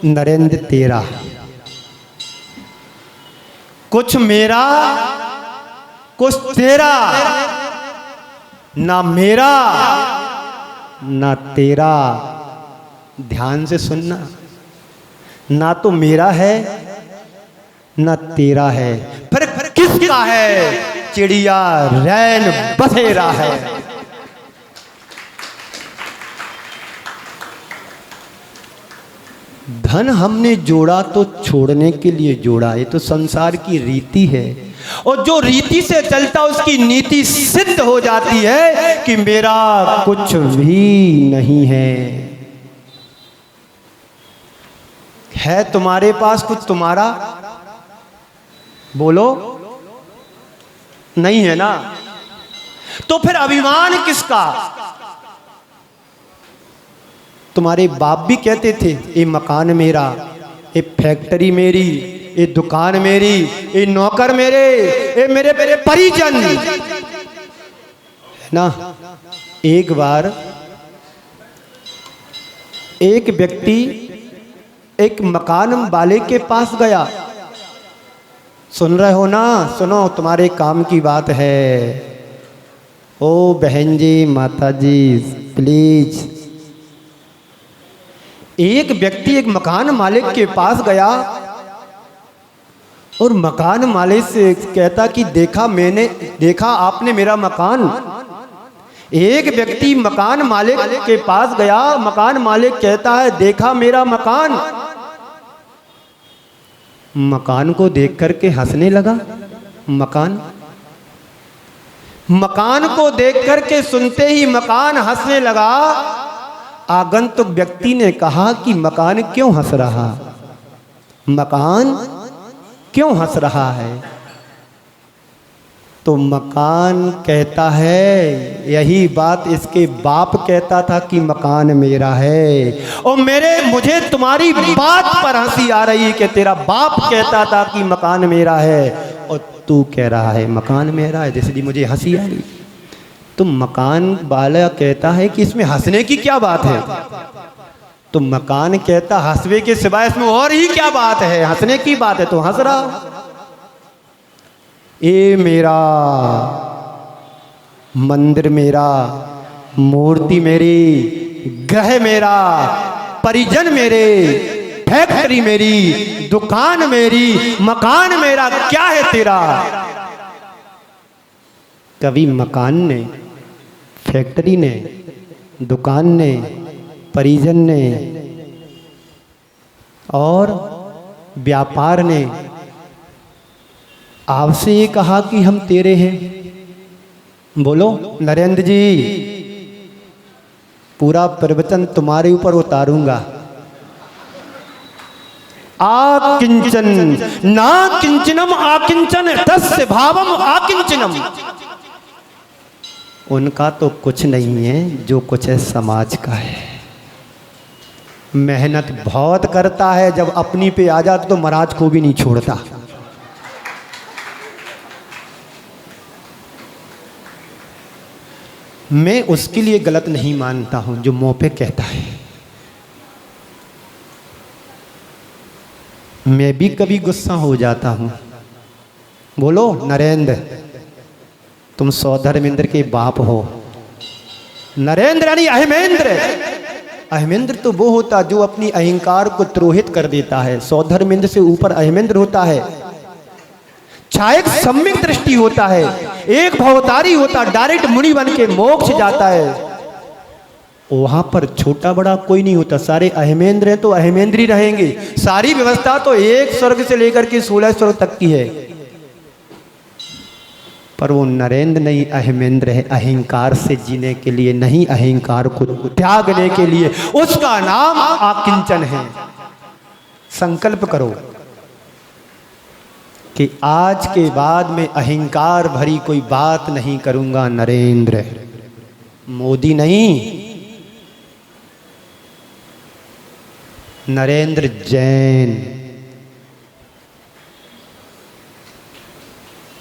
S1: नरेंद्र तेरा, कुछ मेरा कुछ तेरा, ना मेरा ना तेरा। ध्यान से सुनना, ना तो मेरा है ना तेरा है, फिर किसका है? चिड़िया रैन बसेरा है। धन हमने जोड़ा तो छोड़ने के लिए जोड़ा, ये तो संसार की रीति है। और जो रीति से चलता उसकी नीति सिद्ध हो जाती है कि मेरा कुछ भी नहीं है तुम्हारे पास कुछ तुम्हारा? बोलो, नहीं है ना? तो फिर अभिमान किसका? तुम्हारे बाप भी कहते थे ये मकान मेरा, ये फैक्ट्री मेरी, ये दुकान मेरी, ये नौकर मेरे, ये मेरे परिजन है ना। एक बार एक व्यक्ति एक मकान वाले के पास गया। सुन रहे हो ना? सुनो, तुम्हारे काम की बात है। ओ बहन जी, माता जी, प्लीज। एक व्यक्ति एक मकान मालिक के पास गया और मकान मालिक से कहता कि देखा आपने मेरा मकान। एक व्यक्ति मकान मालिक के पास गया, मकान मालिक कहता है देखा मेरा मकान। मकान को देख करके हंसने लगा। मकान को देख करके सुनते ही मकान हंसने लगा। आगंतुक व्यक्ति ने कहा कि मकान क्यों हंस रहा? मकान क्यों हंस रहा है? तो मकान कहता है यही बात इसके बाप कहता था कि मकान मेरा है। और मुझे तुम्हारी बात पर हंसी आ रही है कि तेरा बाप कहता था कि मकान मेरा है और तू कह रहा है मकान मेरा है, इसलिए मुझे हंसी आ रही। तो मकान वाला कहता है कि इसमें हंसने की क्या बात है? तो मकान कहता हंसवे के सिवाय इसमें और ही क्या बात है? हंसने की बात है तो हंस रहा। ये मेरा मंदिर, मेरा मूर्ति, मेरी ग्रह मेरा, परिजन मेरे, फैक्ट्री मेरी, दुकान मेरी, मकान मेरा, क्या है तेरा? कभी मकान ने, फैक्ट्री ने, दुकान ने, परिजन ने और व्यापार ने आपसे ये कहा कि हम तेरे हैं? बोलो नरेंद्र जी, पूरा प्रवचन तुम्हारे ऊपर उतारूंगा। आकिंचन ना किंचनम आकिंचन तस्य भावम आकिंचनम। उनका तो कुछ नहीं है, जो कुछ है समाज का है। मेहनत बहुत करता है, जब अपनी पे आ जाता तो महाराज को भी नहीं छोड़ता। मैं उसके लिए गलत नहीं मानता हूं जो मुंह पे कहता है। मैं भी कभी गुस्सा हो जाता हूं। बोलो नरेंद्र, तुम सौधर्मेंद्र के बाप हो। नरेंद्र यानी अहमेंद्र। अहमेंद्र तो वो होता जो अपनी अहंकार को त्रोहित कर देता है। सौधर्मेंद्र से ऊपर अहमेंद्र होता है। छायक सम्यक दृष्टि होता है, एक भवतारी होता, डायरेक्ट मुनि बन के मोक्ष जाता है। वहां पर छोटा बड़ा कोई नहीं होता, सारे अहमेंद्र हैं तो अहमेंद्र ही रहेंगे। सारी व्यवस्था तो एक स्वर्ग से लेकर के 16 स्वर्ग तक की है। पर वो नरेंद्र नहीं, अहमेंद्र है। अहंकार से जीने के लिए नहीं, अहंकार को त्यागने के लिए। उसका नाम आकिंचन है। संकल्प करो कि आज के बाद में अहंकार भरी कोई बात नहीं करूंगा। नरेंद्र, मोदी नहीं, नरेंद्र जैन।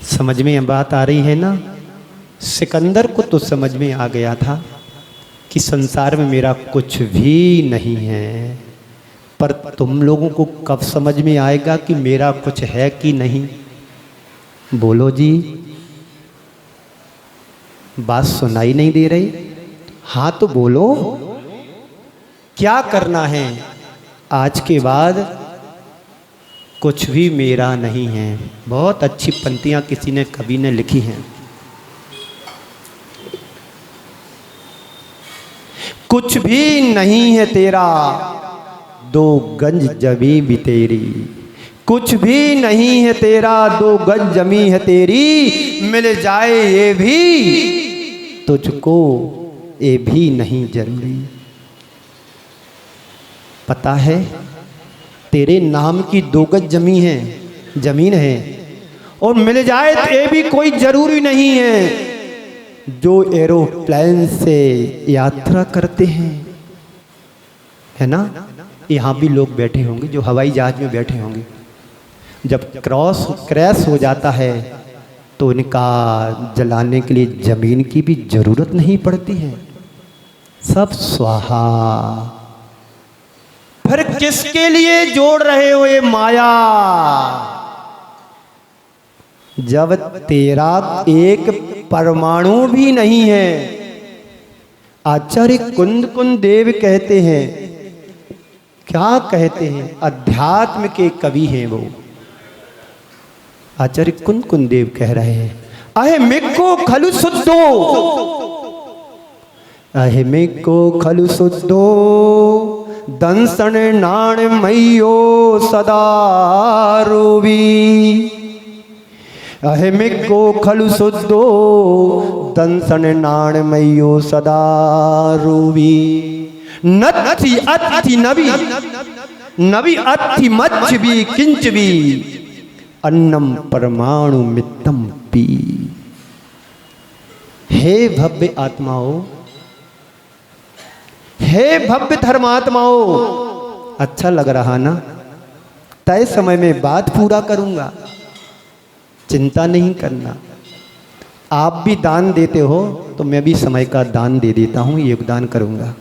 S1: समझ में बात आ रही है ना? सिकंदर को तो समझ में आ गया था कि संसार में मेरा कुछ भी नहीं है, पर तुम लोगों को कब समझ में आएगा कि मेरा कुछ है कि नहीं? बोलो जी, बात सुनाई नहीं दे रही? हाँ तो बोलो, क्या करना है? आज के बाद कुछ भी मेरा नहीं है। बहुत अच्छी पंक्तियां किसी ने कवि ने लिखी हैं। कुछ भी नहीं है तेरा, दो गंज जमी भी तेरी। कुछ भी नहीं है तेरा, दो गंज जमी है तेरी। मिल जाए ये भी तुझको, ये भी नहीं जरूरी। पता है तेरे नाम की 2 गज जमीन है, और मिल जाए तो ये भी कोई जरूरी नहीं है। जो एरोप्लेन से यात्रा करते हैं, है ना, यहाँ भी लोग बैठे होंगे जो हवाई जहाज में बैठे होंगे। जब क्रैश हो जाता है तो इनका जलाने के लिए जमीन की भी जरूरत नहीं पड़ती है, सब स्वाहा। फिर किसके लिए जोड़ रहे हो ये माया? जब तेरा एक परमाणु भी नहीं है। आचार्य कुंद देव कहते हैं, क्या कहते हैं? अध्यात्म के कवि हैं वो। आचार्य कुंद देव कह रहे हैं, अहमिको खलु शुद्धो, अहमिको खलु शुद्धो, दंसन नाण मयो सदा रूबी। अहमिको खलु शुद्धो, दंसन नाण मयो सदा रूबी। नत्थि अत्थि नबी, नबी अत्थि मच्छ भी किंच भी, अन्नम परमाणु मित्तम पी। हे भव्य आत्माओं, हे भव्य धर्मात्माओं, अच्छा लग रहा ना? तय समय में बात पूरा करूंगा, चिंता नहीं करना। आप भी दान देते हो तो मैं भी समय का दान दे देता हूं, योगदान करूंगा।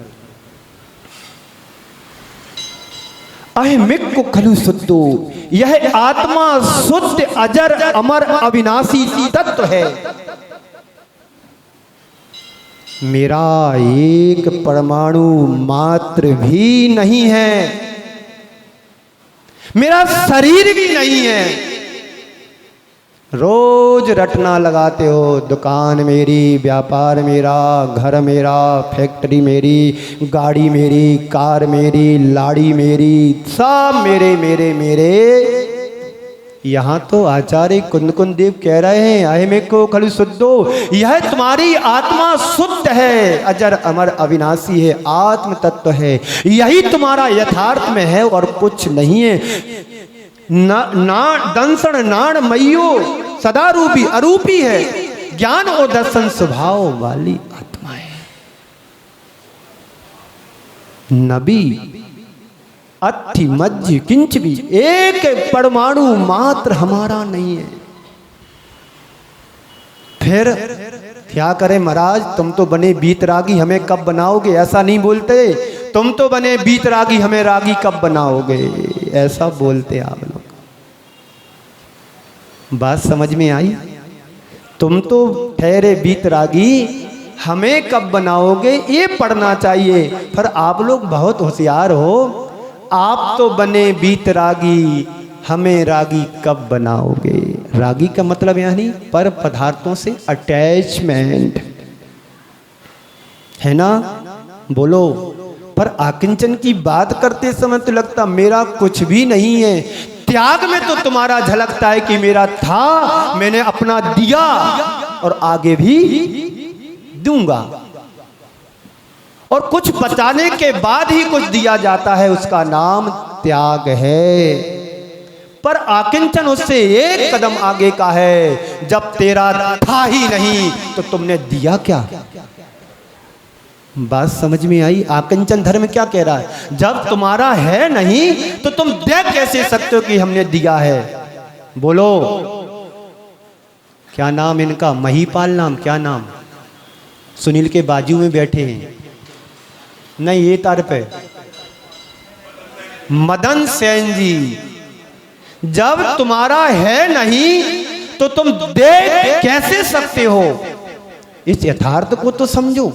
S1: अहमिक को खलु शुद्धो, यह आत्मा शुद्ध अजर अमर अविनाशी तत्व है। मेरा एक परमाणु मात्र भी नहीं है, मेरा शरीर भी नहीं है। रोज रटना लगाते हो, दुकान मेरी, व्यापार मेरा, घर मेरा, फैक्ट्री मेरी, गाड़ी मेरी, कार मेरी, लाड़ी मेरी, सब मेरे मेरे मेरे। यहाँ तो आचार्य कुंदकुंद देव कह रहे हैं अहमे को खलु शुद्धो, यह तुम्हारी आत्मा शुद्ध है, अजर अमर अविनाशी है, आत्म तत्व है, यही तुम्हारा यथार्थ में है और कुछ नहीं है। ना दंसण नाण मयो सदा रूपी अरूपी है, ज्ञान और दर्शन स्वभाव वाली आत्मा है। नबी अति मध्य किंच भी एक परमाणु मात्र हमारा नहीं है। फिर क्या करें महाराज, तुम तो बने बीतरागी, हमें कब बनाओगे? ऐसा नहीं बोलते, तुम तो बने बीतरागी, हमें रागी कब बनाओगे? ऐसा बोलते आप लोग। बात समझ में आई? तुम तो ठहरे बीतरागी, हमें कब बनाओगे ये पढ़ना चाहिए। पर आप लोग बहुत होशियार हो, आप तो बने बीतरागी, हमें रागी कब बनाओगे? रागी का मतलब यानी पर पदार्थों से अटैचमेंट है ना, बोलो। पर आकिंचन की बात करते समय तो लगता मेरा कुछ भी नहीं है, त्याग में तो तुम्हारा झलकता है कि मेरा था, मैंने अपना दिया और आगे भी दूंगा, और कुछ बचाने के बाद ही कुछ दिया जाता है, उसका नाम त्याग है। पर आकिंचन उससे एक कदम आगे का है, जब तेरा था ही नहीं तो तुमने दिया क्या? बात समझ में आई? आकिंचन धर्म क्या कह रहा है? जब तुम्हारा है नहीं तो तुम दे कैसे सकते हो कि हमने दिया है? बोलो, क्या नाम इनका? महीपाल नाम, क्या नाम? सुनील के बाजू में बैठे हैं, नहीं ये तरफ है, मदन सेन जी। जब तुम्हारा है नहीं तो तुम दे कैसे सकते हो? इस यथार्थ को तो समझो।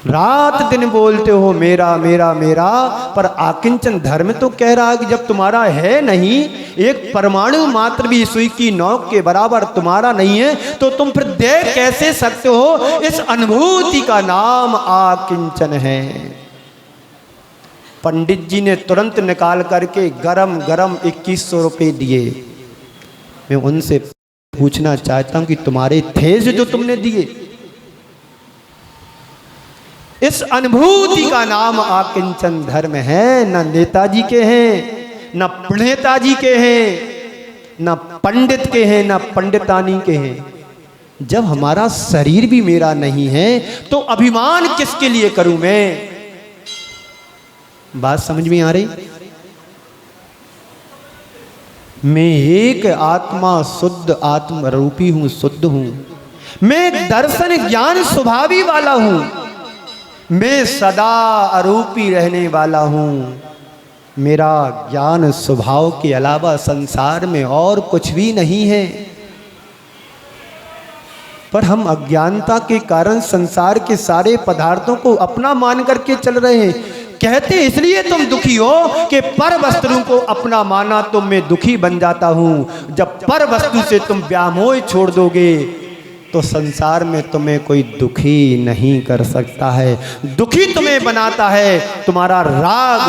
S1: रात दिन बोलते हो मेरा मेरा मेरा, पर आकिंचन धर्म तो कह रहा है कि जब तुम्हारा है नहीं, एक परमाणु मात्र भी सुई की नोक के बराबर तुम्हारा नहीं है, तो तुम फिर दे कैसे सकते हो? इस अनुभूति का नाम आकिंचन है। पंडित जी ने तुरंत निकाल करके गरम गरम 2100 रुपये दिए। मैं उनसे पूछना चाहता हूं कि तुम्हारे थे जो तुमने दिए? इस अनुभूति का नाम आकिंचन धर्म है। न नेताजी के हैं, न प्रणेताजी के हैं, न पंडित के हैं, न पंडितानी के हैं। जब हमारा शरीर भी मेरा नहीं है तो अभिमान किसके लिए करूं मैं? बात समझ में आ रही? मैं एक आत्मा शुद्ध आत्म रूपी हूं, शुद्ध हूं। मैं दर्शन ज्ञान स्वभावी वाला हूं। मैं सदा अरूपी रहने वाला हूं। मेरा ज्ञान स्वभाव के अलावा संसार में और कुछ भी नहीं है। पर हम अज्ञानता के कारण संसार के सारे पदार्थों को अपना मान करके चल रहे हैं। कहते इसलिए तुम दुखी हो कि पर वस्तु को अपना माना तो मैं दुखी बन जाता हूं। जब पर वस्तु से तुम व्यामोह छोड़ दोगे तो संसार में तुम्हें कोई दुखी नहीं कर सकता है। दुखी तुम्हें बनाता है तुम्हारा राग,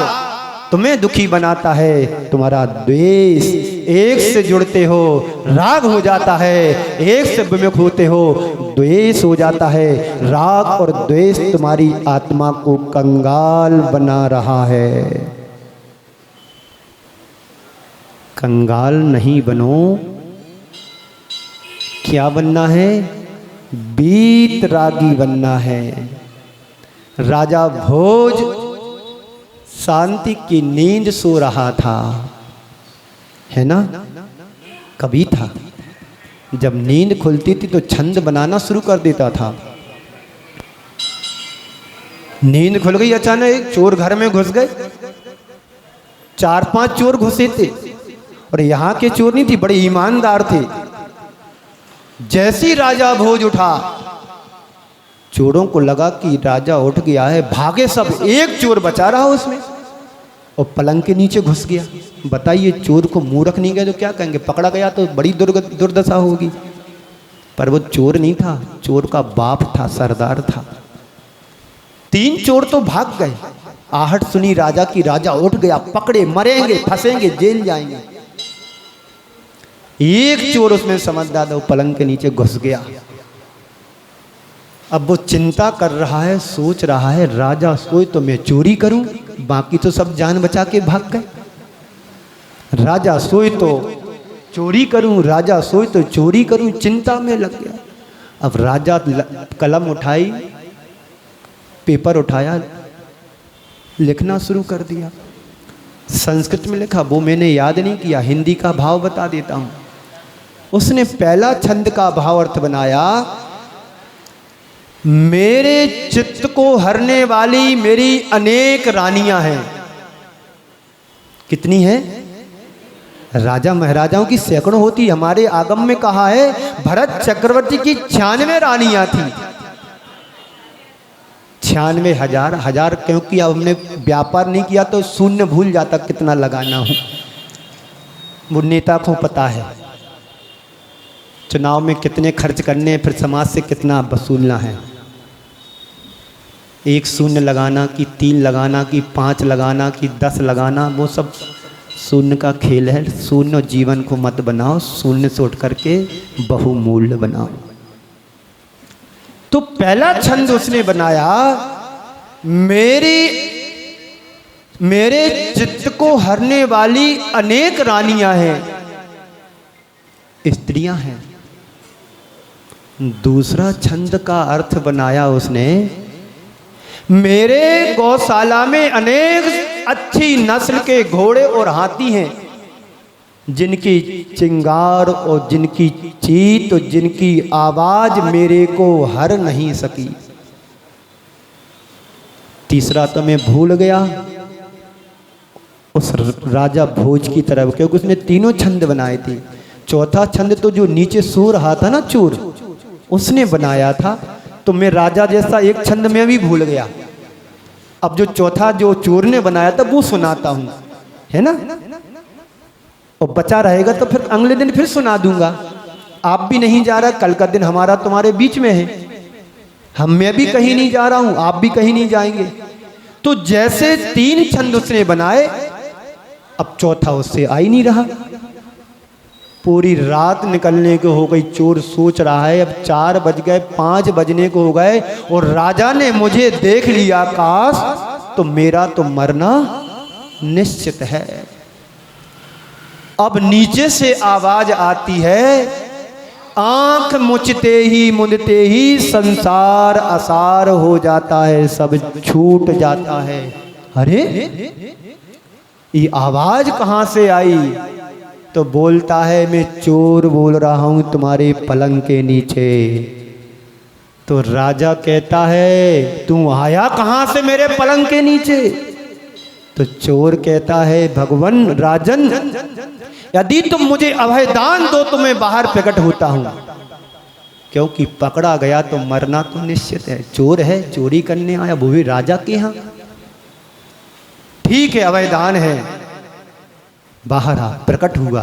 S1: तुम्हें दुखी बनाता है तुम्हारा द्वेष। एक से जुड़ते हो राग हो जाता है, एक से विमुख होते हो द्वेष हो जाता है। राग और द्वेष तुम्हारी आत्मा को कंगाल बना रहा है। कंगाल नहीं बनो। क्या बनना है? बीतरागी बनना है। राजा भोज शांति की नींद सो रहा था, है ना? कभी था जब नींद खुलती थी तो छंद बनाना शुरू कर देता था। नींद खुल गई, अचानक एक चोर घर में घुस गए। 4-5 चोर घुसे थे और यहाँ के चोर नहीं थे, बड़े ईमानदार थे। जैसी राजा भोज उठा, चोरों को लगा कि राजा उठ गया है, भागे सब। एक चोर बचा रहा उसमें और पलंग के नीचे घुस गया। बताइए, चोर को मूर्ख नहीं गया तो क्या कहेंगे? पकड़ा गया तो बड़ी दुर्दशा होगी। पर वो चोर नहीं था, चोर का बाप था, सरदार था। 3 चोर तो भाग गए। आहट सुनी राजा की, राजा उठ गया, पकड़े, मरेंगे, फंसेंगे, जेल जाएंगे। एक चोर उसमें समझदार था, वो पलंग के नीचे घुस गया। अब वो चिंता कर रहा है, सोच रहा है, राजा सोए तो मैं चोरी करूं, बाकी तो सब जान बचा के भाग गए। राजा सोए तो चोरी करूं, राजा सोए तो चोरी करूं, चिंता में लग गया। अब राजा कलम उठाई, पेपर उठाया, लिखना शुरू कर दिया। संस्कृत में लिखा, वो मैंने याद नहीं किया, हिंदी का भाव बता देता हूं। उसने पहला छंद का भाव अर्थ बनाया, मेरे चित्त को हरने वाली मेरी अनेक रानियां हैं। कितनी है? राजा महाराजाओं की सैकड़ों होती। हमारे आगम में कहा है भरत चक्रवर्ती की 96 रानियां थी। 96,000, हजार, क्योंकि अब हमने व्यापार नहीं किया तो शून्य भूल जाता कितना लगाना हो। वो नेता को पता है चुनाव में कितने खर्च करने, फिर समाज से कितना वसूलना है। 1 शून्य लगाना कि 3 लगाना कि 5 लगाना कि 10 लगाना, वो सब शून्य का खेल है। शून्य जीवन को मत बनाओ, शून्य से उठ करके बहुमूल्य बनाओ। तो पहला छंद उसने बनाया, मेरे चित्त को हरने वाली अनेक रानियां हैं, स्त्रियां हैं। दूसरा छंद का अर्थ बनाया उसने, मेरे गौशाला में अनेक अच्छी नस्ल के घोड़े और हाथी हैं, जिनकी चिंगार और जिनकी चीत और जिनकी आवाज मेरे को हर नहीं सकी। तीसरा तो मैं भूल गया उस राजा भोज की तरफ, क्योंकि उसने 3 छंद बनाए थे। चौथा छंद तो जो नीचे सो रहा था ना चोर, उसने बनाया था। तो मैं राजा जैसा एक छंद में भी भूल गया। अब जो चौथा जो चोर ने बनाया था वो सुनाता हूं, है ना, और बचा रहेगा तो फिर अगले दिन फिर सुना दूंगा। आप भी नहीं जा रहा, कल का दिन हमारा तुम्हारे बीच में है। मैं भी कहीं नहीं जा रहा हूं, आप भी कहीं नहीं जाएंगे। तो जैसे 3 छंद उसने बनाए, अब चौथा उससे आ ही नहीं रहा। पूरी रात निकलने को हो गई, चोर सोच रहा है अब 4 बज गए, 5 बजने को हो गए और राजा ने मुझे देख लिया, काश तो मेरा तो मरना निश्चित है। अब नीचे से आवाज आती है, आंख मुचते ही मुंदते ही संसार असार हो जाता है, सब छूट जाता है। अरे ये आवाज कहां से आई? तो बोलता है, मैं चोर बोल रहा हूं तुम्हारे पलंग के नीचे। तो राजा कहता है, तू आया कहां से मेरे पलंग के नीचे? तो चोर कहता है, भगवान राजन, यदि तुम मुझे अभयदान दो तो मैं बाहर प्रकट होता हूं, क्योंकि पकड़ा गया तो मरना तो निश्चित है। चोर है, चोरी करने आया, वो भी राजा के यहां। ठीक है, अभयदान है। बाहर आ, प्रकट हुआ।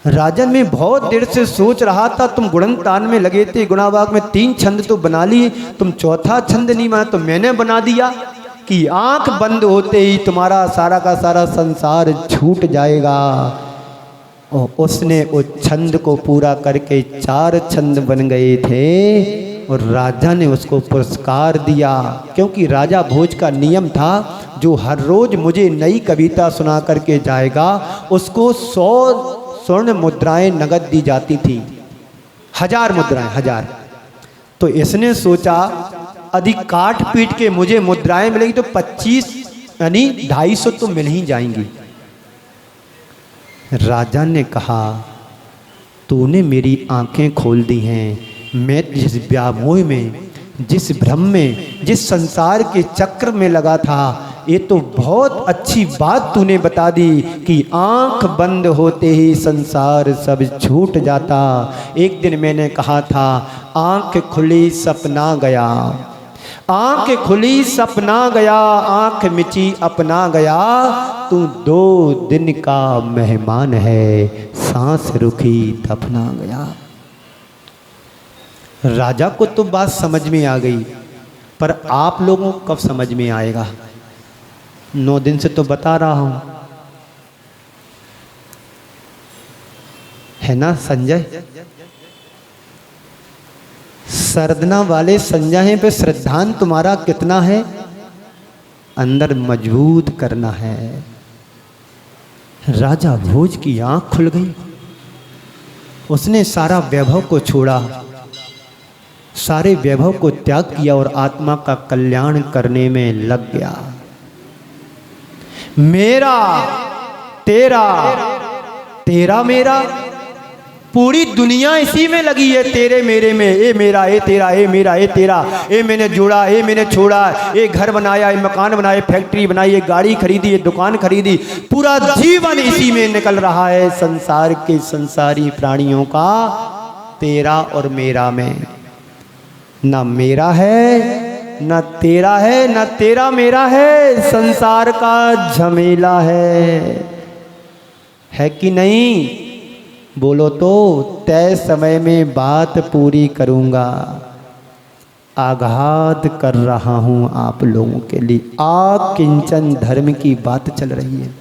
S1: राजन में बहुत देर से सोच रहा था, तुम गुणनतान में लगे थे, गुणावाग में 3 छंद तो बना लिए, तुम चौथा छंद नहीं बना, तो मैंने बना दिया कि आंख बंद होते ही तुम्हारा सारा का सारा संसार छूट जाएगा। और उसने उस छंद को पूरा करके 4 छंद बन गए थे और राजा ने उसको पुरस्कार दिया, क्योंकि राजा भोज का नियम था, जो हर रोज मुझे नई कविता सुना करके जाएगा उसको 100 स्वर्ण मुद्राएं नगद दी जाती थी। 1000 मुद्राएं, 1000। तो इसने सोचा अधिक काट पीट के मुझे मुद्राएं मिलेंगी तो 25 यानी 250 तो मिल ही जाएंगी। राजा ने कहा, तूने मेरी आंखें खोल दी हैं। मैं जिस व्यामोह में, जिस भ्रम में, जिस संसार के चक्र में लगा था, ये तो बहुत अच्छी बात तूने बता दी कि आंख बंद होते ही संसार सब छूट जाता। एक दिन मैंने कहा था, आंख खुली सपना गया, आंख खुली सपना गया, आंख मिची अपना गया, तू 2 दिन का मेहमान है, सांस रुकी दफना गया। राजा को तो बात समझ में आ गई, पर आप लोगों को कब समझ में आएगा? 9 दिन से तो बता रहा हूं, है ना संजय? सरदना वाले संजय पे श्रद्धान तुम्हारा कितना है? अंदर मजबूत करना है। राजा भोज की आंख खुल गई। उसने सारा वैभव को छोड़ा, सारे वैभव को त्याग किया और आत्मा का कल्याण करने में लग गया। मेरा तेरा, तेरा मेरा, पूरी दुनिया इसी में लगी है, तेरे मेरे में। ए मेरा, ए तेरा, ए मेरा, ए तेरा, ए मैंने जोड़ा, ए मैंने छोड़ा, ए घर बनाया, ए मकान बनाए, फैक्ट्री बनाई, ए गाड़ी खरीदी, ए दुकान खरीदी, पूरा जीवन इसी में निकल रहा है। संसार के संसारी प्राणियों का तेरा और मेरा में ना मेरा है, ना तेरा है, ना तेरा मेरा है। संसार का झमेला है कि नहीं? बोलो तो तय समय में बात पूरी करूंगा। आघात कर रहा हूं आप लोगों के लिए। आकिंचन धर्म की बात चल रही है।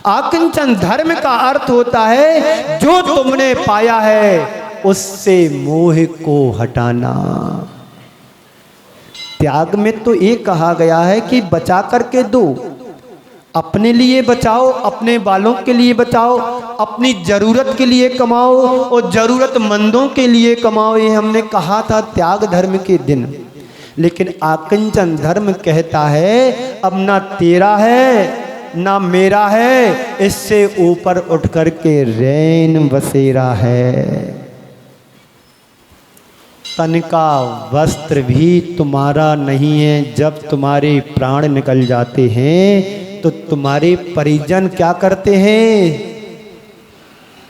S1: आकिंचन धर्म का अर्थ होता है जो तुमने पाया है उससे मोह को हटाना। त्याग में तो ये कहा गया है कि बचा करके दो, अपने लिए बचाओ, अपने बालों के लिए बचाओ, अपनी जरूरत के लिए कमाओ और जरूरतमंदों के लिए कमाओ। ये हमने कहा था त्याग धर्म के दिन। लेकिन आकिंचन धर्म कहता है अब ना तेरा है ना मेरा है, इससे ऊपर उठ करके रैन बसेरा है। तन का वस्त्र भी तुम्हारा नहीं है। जब तुम्हारे प्राण निकल जाते हैं तो तुम्हारे परिजन क्या करते हैं?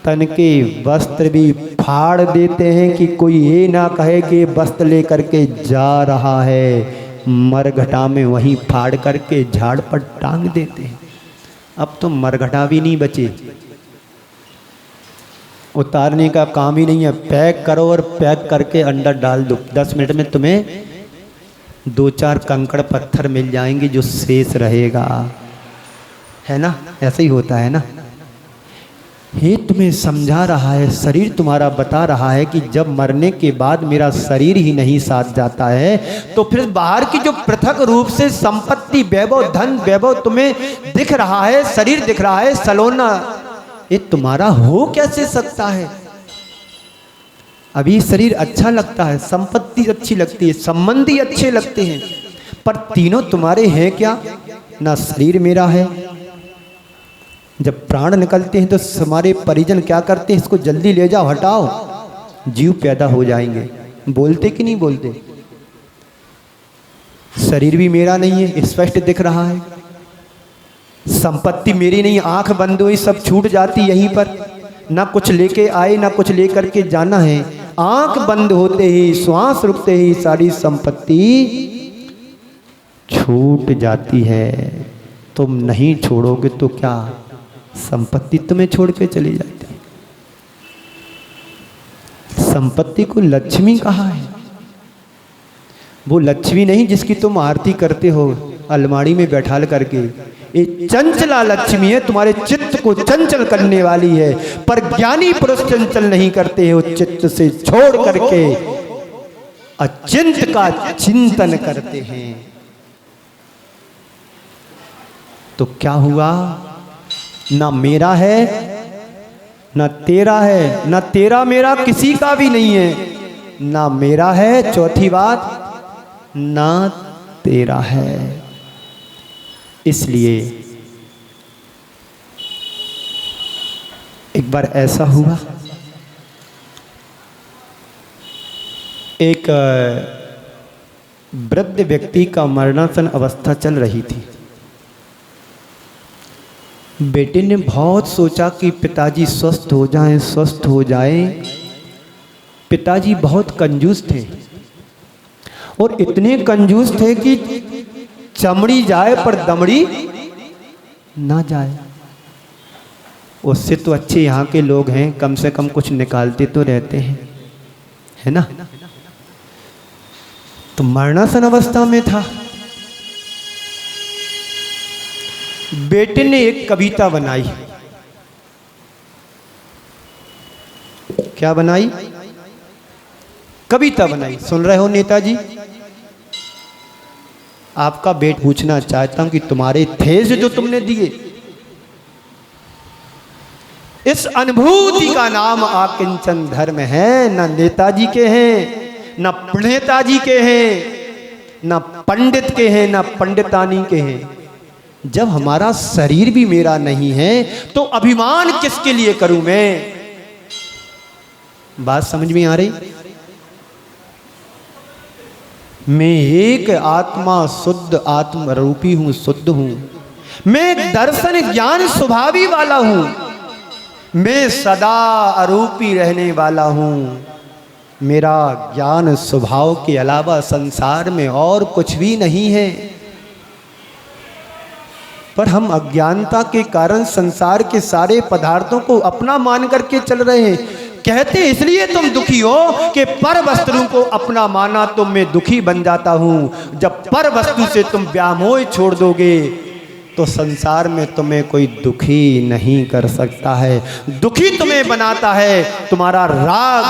S1: तन के वस्त्र भी फाड़ देते हैं कि कोई ये ना कहे कि वस्त्र लेकर के जा रहा है। मरघटा में वहीं फाड़ करके झाड़ पर टांग देते हैं। अब तो मरघटा भी नहीं बचे, उतारने का काम ही नहीं है। पैक करो और पैक करके अंदर डाल दो। 10 मिनट में तुम्हें 2-4 कंकड़ पत्थर मिल जाएंगे, जो शेष रहेगा, है ना? ऐसे ही होता है ना। ये तुम्हें समझा रहा है, शरीर तुम्हारा बता रहा है कि जब मरने के बाद मेरा शरीर ही नहीं साथ जाता है तो फिर बाहर की जो पृथक रूप से संपत्ति, वैभव, धन, वैभव तुम्हें दिख रहा है, शरीर दिख रहा है, सलोना, ये तुम्हारा हो कैसे सकता है? अभी शरीर अच्छा लगता है, संपत्ति अच्छी लगती है, संबंधी अच्छे लगते हैं, पर तीनों तुम्हारे हैं क्या? ना शरीर मेरा है। जब प्राण निकलते हैं तो हमारे परिजन क्या करते हैं? इसको जल्दी ले जाओ, हटाओ, जीव पैदा हो जाएंगे। बोलते कि नहीं बोलते? शरीर भी मेरा नहीं है, स्पष्ट दिख रहा है। संपत्ति मेरी नहीं, आंख बंद हुई सब छूट जाती यहीं पर। ना कुछ लेके आए ना कुछ लेकर के जाना है। आंख बंद होते ही, श्वास रुकते ही सारी संपत्ति छूट जाती है। तुम नहीं छोड़ोगे तो क्या संपत्ति तुम्हें छोड़ के चली जाती है। संपत्ति को लक्ष्मी कहा है। वो लक्ष्मी नहीं जिसकी तुम आरती करते हो अलमारी में बैठाल करके। ये चंचला लक्ष्मी है, तुम्हारे चित्त को चंचल करने वाली है। पर ज्ञानी पुरुष चंचल नहीं करते हैं, वो चित्त से छोड़ करके अचिंत का चिंतन करते हैं। तो क्या हुआ? ना मेरा है ना तेरा है, ना तेरा मेरा किसी का भी नहीं है। ना मेरा है, चौथी बात, ना तेरा है। इसलिए एक बार ऐसा हुआ, एक वृद्ध व्यक्ति का मरणासन अवस्था चल रही थी। बेटे ने बहुत सोचा कि पिताजी स्वस्थ हो जाएं, स्वस्थ हो जाएं। पिताजी बहुत कंजूस थे और इतने कंजूस थे कि चमड़ी जाए पर दमड़ी ना जाए। उससे तो अच्छे यहाँ के लोग हैं, कम से कम कुछ निकालते तो रहते हैं, है ना? तो मरणासन अवस्था में था। बेटे ने एक कविता बनाई। क्या बनाई? कविता बनाई। सुन रहे हो नेताजी? आपका बेट पूछना चाहता हूं कि तुम्हारे थेज जो तुमने दिए, इस अनुभूति का नाम आकिंचन धर्म है। न नेताजी के हैं, न प्रणेताजी के हैं, न पंडित के हैं, न पंडितानी के हैं। जब हमारा शरीर भी मेरा नहीं है तो अभिमान किसके लिए करूं मैं? बात समझ में आ रही? मैं एक आत्मा शुद्ध आत्म रूपी हूं, शुद्ध हूं। मैं दर्शन ज्ञान स्वभावी वाला हूं। मैं सदा अरूपी रहने वाला हूं। मेरा ज्ञान स्वभाव के अलावा संसार में और कुछ भी नहीं है। पर हम अज्ञानता के कारण संसार के सारे पदार्थों को अपना मान करके चल रहे हैं। कहते इसलिए तुम दुखी हो कि पर वस्तु को अपना माना तो मैं दुखी बन जाता हूं। जब पर वस्तु से तुम व्यामोह छोड़ दोगे तो संसार में तुम्हें कोई दुखी नहीं कर सकता है। दुखी तुम्हें बनाता है तुम्हारा राग,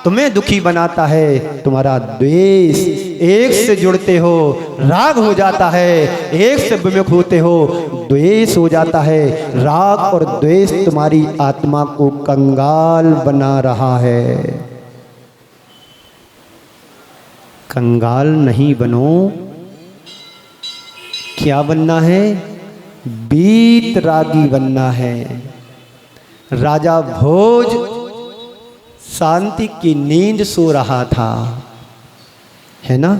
S1: तुम्हें दुखी बनाता है तुम्हारा द्वेष। एक से जुड़ते हो राग हो जाता है, एक से विमुख होते हो द्वेष हो जाता है। राग और द्वेष तुम्हारी आत्मा को कंगाल बना रहा है। कंगाल नहीं बनो। क्या बनना है? वीतरागी बनना है। राजा भोज शांति की नींद सो रहा था, है ना?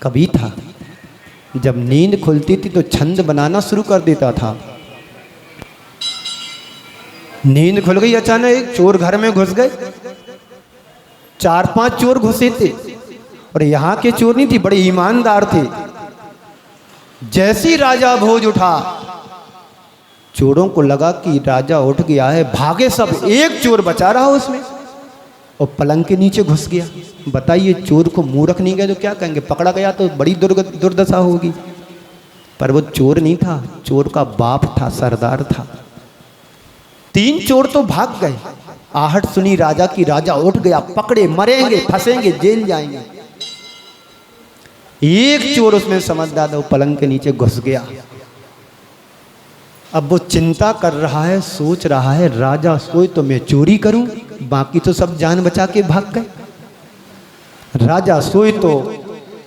S1: कभी था जब नींद खुलती थी तो छंद बनाना शुरू कर देता था। नींद खुल गई, अचानक एक चोर घर में घुस गए। 4-5 चोर घुसे थे और यहाँ के चोर नहीं थे, बड़े ईमानदार थे। जैसी राजा भोज उठा, चोरों को लगा कि राजा उठ गया है, भागे सब। एक चोर बचा रहा उसमें और पलंग के नीचे घुस गया। बताइए, चोर को मूर्ख नहीं गए तो क्या कहेंगे? पकड़ा गया तो बड़ी दुर्दशा होगी। पर वो चोर नहीं था, चोर का बाप था, सरदार था। 3 चोर तो भाग गए। आहट सुनी राजा की, राजा उठ गया, पकड़े, मरेंगे, फंसेंगे, जेल जाएंगे। एक चोर उसमें समझदार था, वो पलंग के नीचे घुस गया। अब वो चिंता कर रहा है, सोच रहा है, राजा सोए तो मैं चोरी करूं, बाकी तो सब जान बचा के भाग गए। राजा सोए तो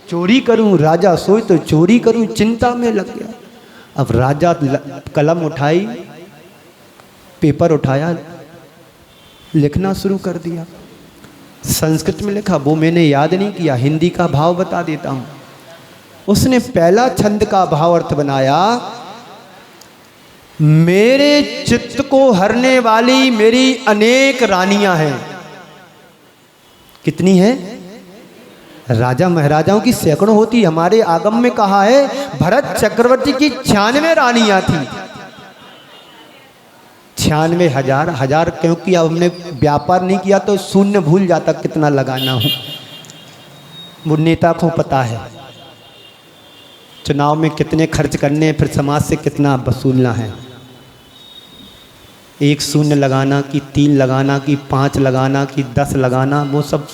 S1: चोरी करूं, राजा सोए तो चोरी करूं, चिंता में लग गया। अब राजा कलम उठाई, पेपर उठाया, लिखना शुरू कर दिया। संस्कृत में लिखा, वो मैंने याद नहीं किया, हिंदी का भाव बता देता हूं। उसने पहला छंद का भाव अर्थ बनाया, मेरे चित्त को हरने वाली मेरी अनेक रानियां हैं। कितनी है? राजा महाराजाओं की सैकड़ों होती। हमारे आगम में कहा है भरत चक्रवर्ती की 96 रानियां थी। 96,000 हजार, क्योंकि अब हमने व्यापार नहीं किया तो शून्य भूल जाता कितना लगाना हो। वो नेता को पता है चुनाव में कितने खर्च करने, फिर समाज से कितना वसूलना है। 1 शून्य लगाना कि 3 लगाना कि 5 लगाना कि 10 लगाना, वो सब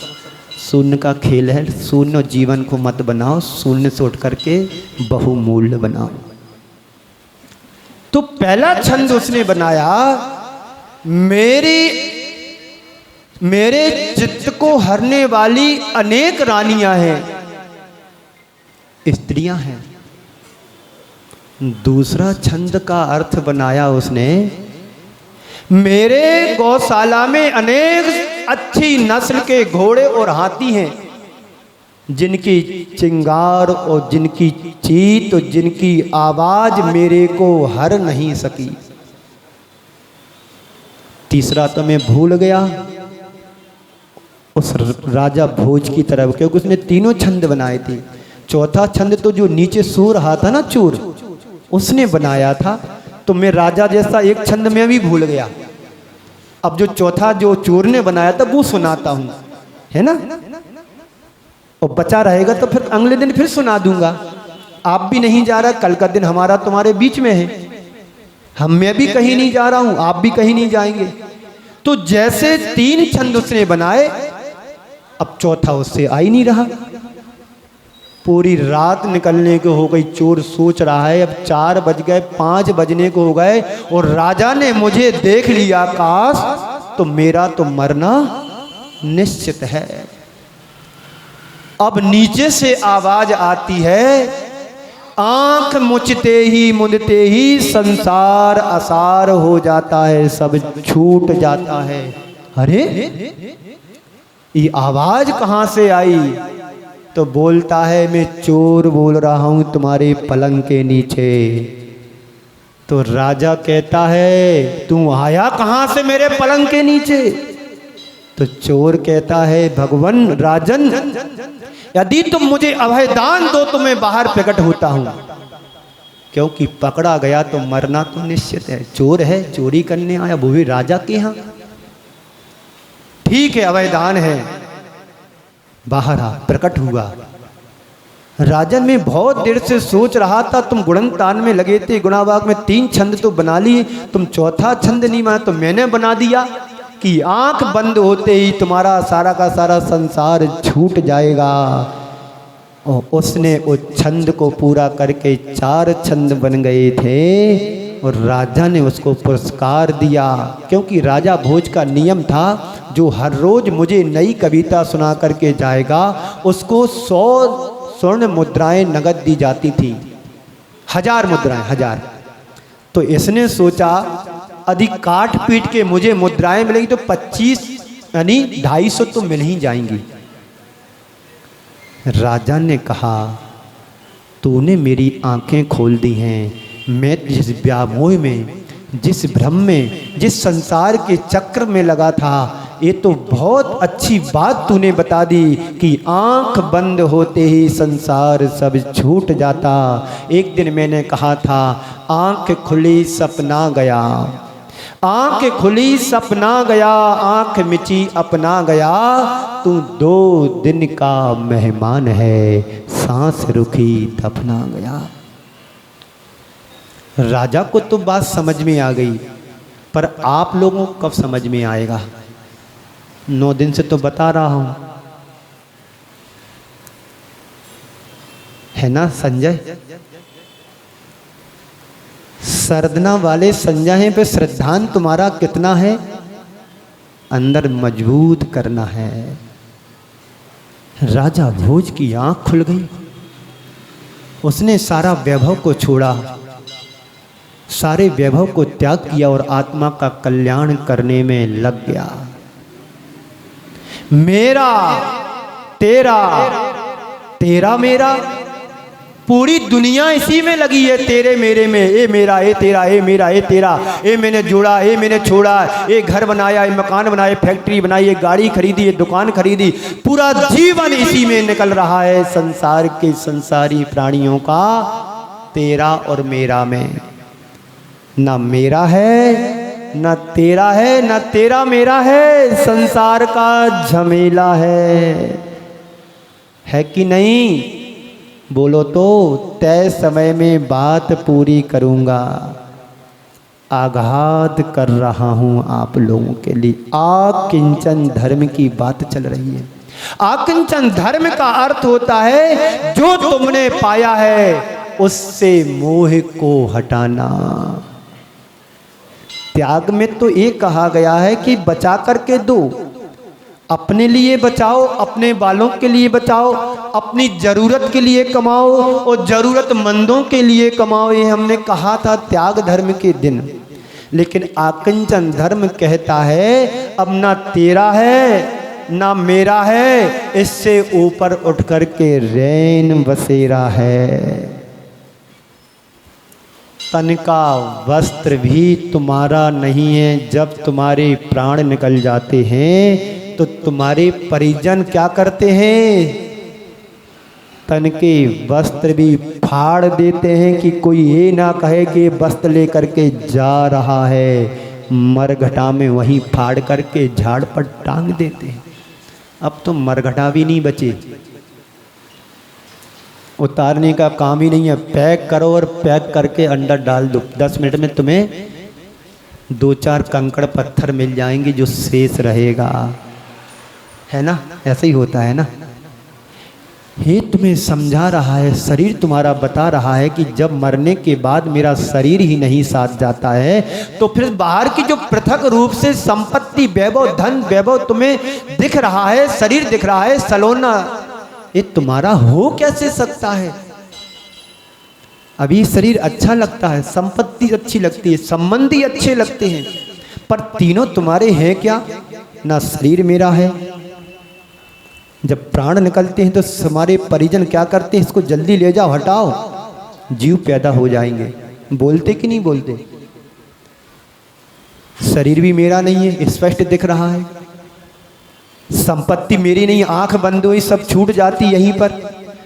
S1: शून्य का खेल है। शून्य जीवन को मत बनाओ, शून्य से उठ करके बहुमूल्य बनाओ। तो पहला छंद उसने बनाया, मेरे चित्त को हरने वाली अनेक रानियां हैं, स्त्रियां हैं। दूसरा छंद का अर्थ बनाया उसने, मेरे गौशाला में अनेक अच्छी नस्ल के घोड़े और हाथी हैं, जिनकी चिंगार और जिनकी चीत और जिनकी आवाज मेरे को हर नहीं सकी। तीसरा तो मैं भूल गया उस राजा भोज की तरफ, क्योंकि उसने 3 छंद बनाए थे। चौथा छंद तो जो नीचे सो रहा था ना चोर, उसने बनाया था। तो मैं राजा जैसा एक छंद में भी भूल गया। अब जो चौथा जो चोर ने बनाया था वो सुनाता हूं, है ना? और बचा रहेगा तो फिर अगले दिन फिर सुना दूंगा। आप भी नहीं जा रहा, कल का दिन हमारा तुम्हारे बीच में है, मैं भी कहीं नहीं जा रहा हूं, आप भी कहीं नहीं जाएंगे। तो जैसे 3 छंद उसने बनाए, अब चौथा उससे आ ही नहीं रहा। पूरी रात निकलने को हो गई, चोर सोच रहा है अब 4 बज गए, 5 बजने को हो गए और राजा ने मुझे देख लिया आकाश, तो मेरा तो मरना निश्चित है। अब नीचे से आवाज आती है, आंख मुंदते ही संसार असार हो जाता है, सब छूट जाता है। अरे ये आवाज कहां से आई? तो बोलता है, मैं चोर बोल रहा हूं तुम्हारे पलंग के नीचे। तो राजा कहता है, तू आया कहां से मेरे पलंग के नीचे? तो चोर कहता है, भगवान राजन, यदि तुम मुझे अभय दान दो तो मैं बाहर प्रकट होता हूं, क्योंकि पकड़ा गया तो मरना तो निश्चित है। चोर है, चोरी करने आया, वो भी राजा के यहां। ठीक है, अभय दान है, बाहर आ, प्रकट हुआ। राजन में बहुत देर से सोच रहा था, तुम गुणनतान में लगे थे, गुणावाग में 3 छंद तो बना लिए, तुम चौथा छंद नहीं बना, तो मैंने बना दिया कि आंख बंद होते ही तुम्हारा सारा का सारा संसार छूट जाएगा। और उसने उस छंद को पूरा करके 4 छंद बन गए थे और राजा ने उसको पुरस्कार दिया, क्योंकि राजा भोज का नियम था, जो हर रोज मुझे नई कविता सुना करके जाएगा उसको 100 स्वर्ण मुद्राएं नगद दी जाती थी, 1000 मुद्राएं, 1000। तो इसने सोचा अधिक काट पीट के मुझे मुद्राएं मिलेगी तो 25 यानी 250 तो मिल ही जाएंगी। राजा ने कहा, तूने मेरी आंखें खोल दी हैं, मैं जिस व्यामोह में, जिस भ्रम में, जिस संसार के चक्र में लगा था, ये तो बहुत अच्छी बात तूने बता दी कि आंख बंद होते ही संसार सब छूट जाता। एक दिन मैंने कहा था, आंख खुली सपना गया, आंख खुली सपना गया, आंख मिची अपना गया, तू 2 दिन का मेहमान है, सांस रुकी दफना गया। राजा को तो बात समझ में आ गई, पर आप लोगों को कब समझ में आएगा? 9 दिन से तो बता रहा हूं, है ना संजय? सरदना वाले संजय पे श्रद्धान तुम्हारा कितना है? अंदर मजबूत करना है। राजा भोज की आंख खुल गई, उसने सारा वैभव को छोड़ा, सारे वैभव को त्याग किया और आत्मा का कल्याण करने में लग गया। मेरा तेरा, तेरा मेरा, पूरी दुनिया इसी में लगी है, तेरे मेरे में। ए मेरा, ए तेरा, ए मेरा, ए तेरा, ए मैंने जोड़ा, ए मैंने छोड़ा, ए घर बनाया, ए मकान बनाए, फैक्ट्री बनाई, ए गाड़ी खरीदी, ए दुकान खरीदी, पूरा जीवन इसी में निकल रहा है। संसार के संसारी प्राणियों का तेरा और मेरा में ना मेरा है, ना तेरा है, ना तेरा मेरा है, संसार का झमेला है कि नहीं? बोलो तो तय समय में बात पूरी करूंगा। आघात कर रहा हूं आप लोगों के लिए। आकिंचन धर्म की बात चल रही है। आकिंचन धर्म का अर्थ होता है जो तुमने पाया है उससे मोह को हटाना। त्याग में तो ये कहा गया है कि बचा करके दो, अपने लिए बचाओ, अपने बालों के लिए बचाओ, अपनी जरूरत के लिए कमाओ और जरूरतमंदों के लिए कमाओ। ये हमने कहा था त्याग धर्म के दिन। लेकिन आकिंचन धर्म कहता है अब ना तेरा है ना मेरा है, इससे ऊपर उठ कर के रैन बसेरा है। तन का वस्त्र भी तुम्हारा नहीं है। जब तुम्हारे प्राण निकल जाते हैं तो तुम्हारे परिजन क्या करते हैं? तन के वस्त्र भी फाड़ देते हैं कि कोई ये ना कहे कि वस्त्र लेकर के जा रहा है। मरघटा में वहीं फाड़ करके झाड़ पर टांग देते हैं। अब तो मरघटा भी नहीं बचे। उतारने का काम ही नहीं है, पैक करो और पैक करके अंदर डाल दो। 10 मिनट में तुम्हें 2-4 कंकड़ पत्थर मिल जाएंगे, जो शेष रहेगा, है ना? ऐसे ही होता है ना। ये तुम्हें समझा रहा है, शरीर तुम्हारा बता रहा है कि जब मरने के बाद मेरा शरीर ही नहीं साथ जाता है, तो फिर बाहर की जो पृथक रूप से संपत्ति, वैभव, धन, वैभव तुम्हें दिख रहा है, शरीर दिख रहा है, सलोना, ये तुम्हारा हो कैसे सकता है? अभी शरीर अच्छा लगता है, संपत्ति अच्छी लगती है, संबंधी अच्छे लगते हैं, पर तीनों तुम्हारे हैं क्या? ना शरीर मेरा है। जब प्राण निकलते हैं तो हमारे परिजन क्या करते हैं? इसको जल्दी ले जाओ, हटाओ, जीव पैदा हो जाएंगे। बोलते कि नहीं बोलते? शरीर भी मेरा नहीं है, स्पष्ट दिख रहा है। संपत्ति मेरी नहीं, आंख बंद हुई सब छूट जाती यहीं पर,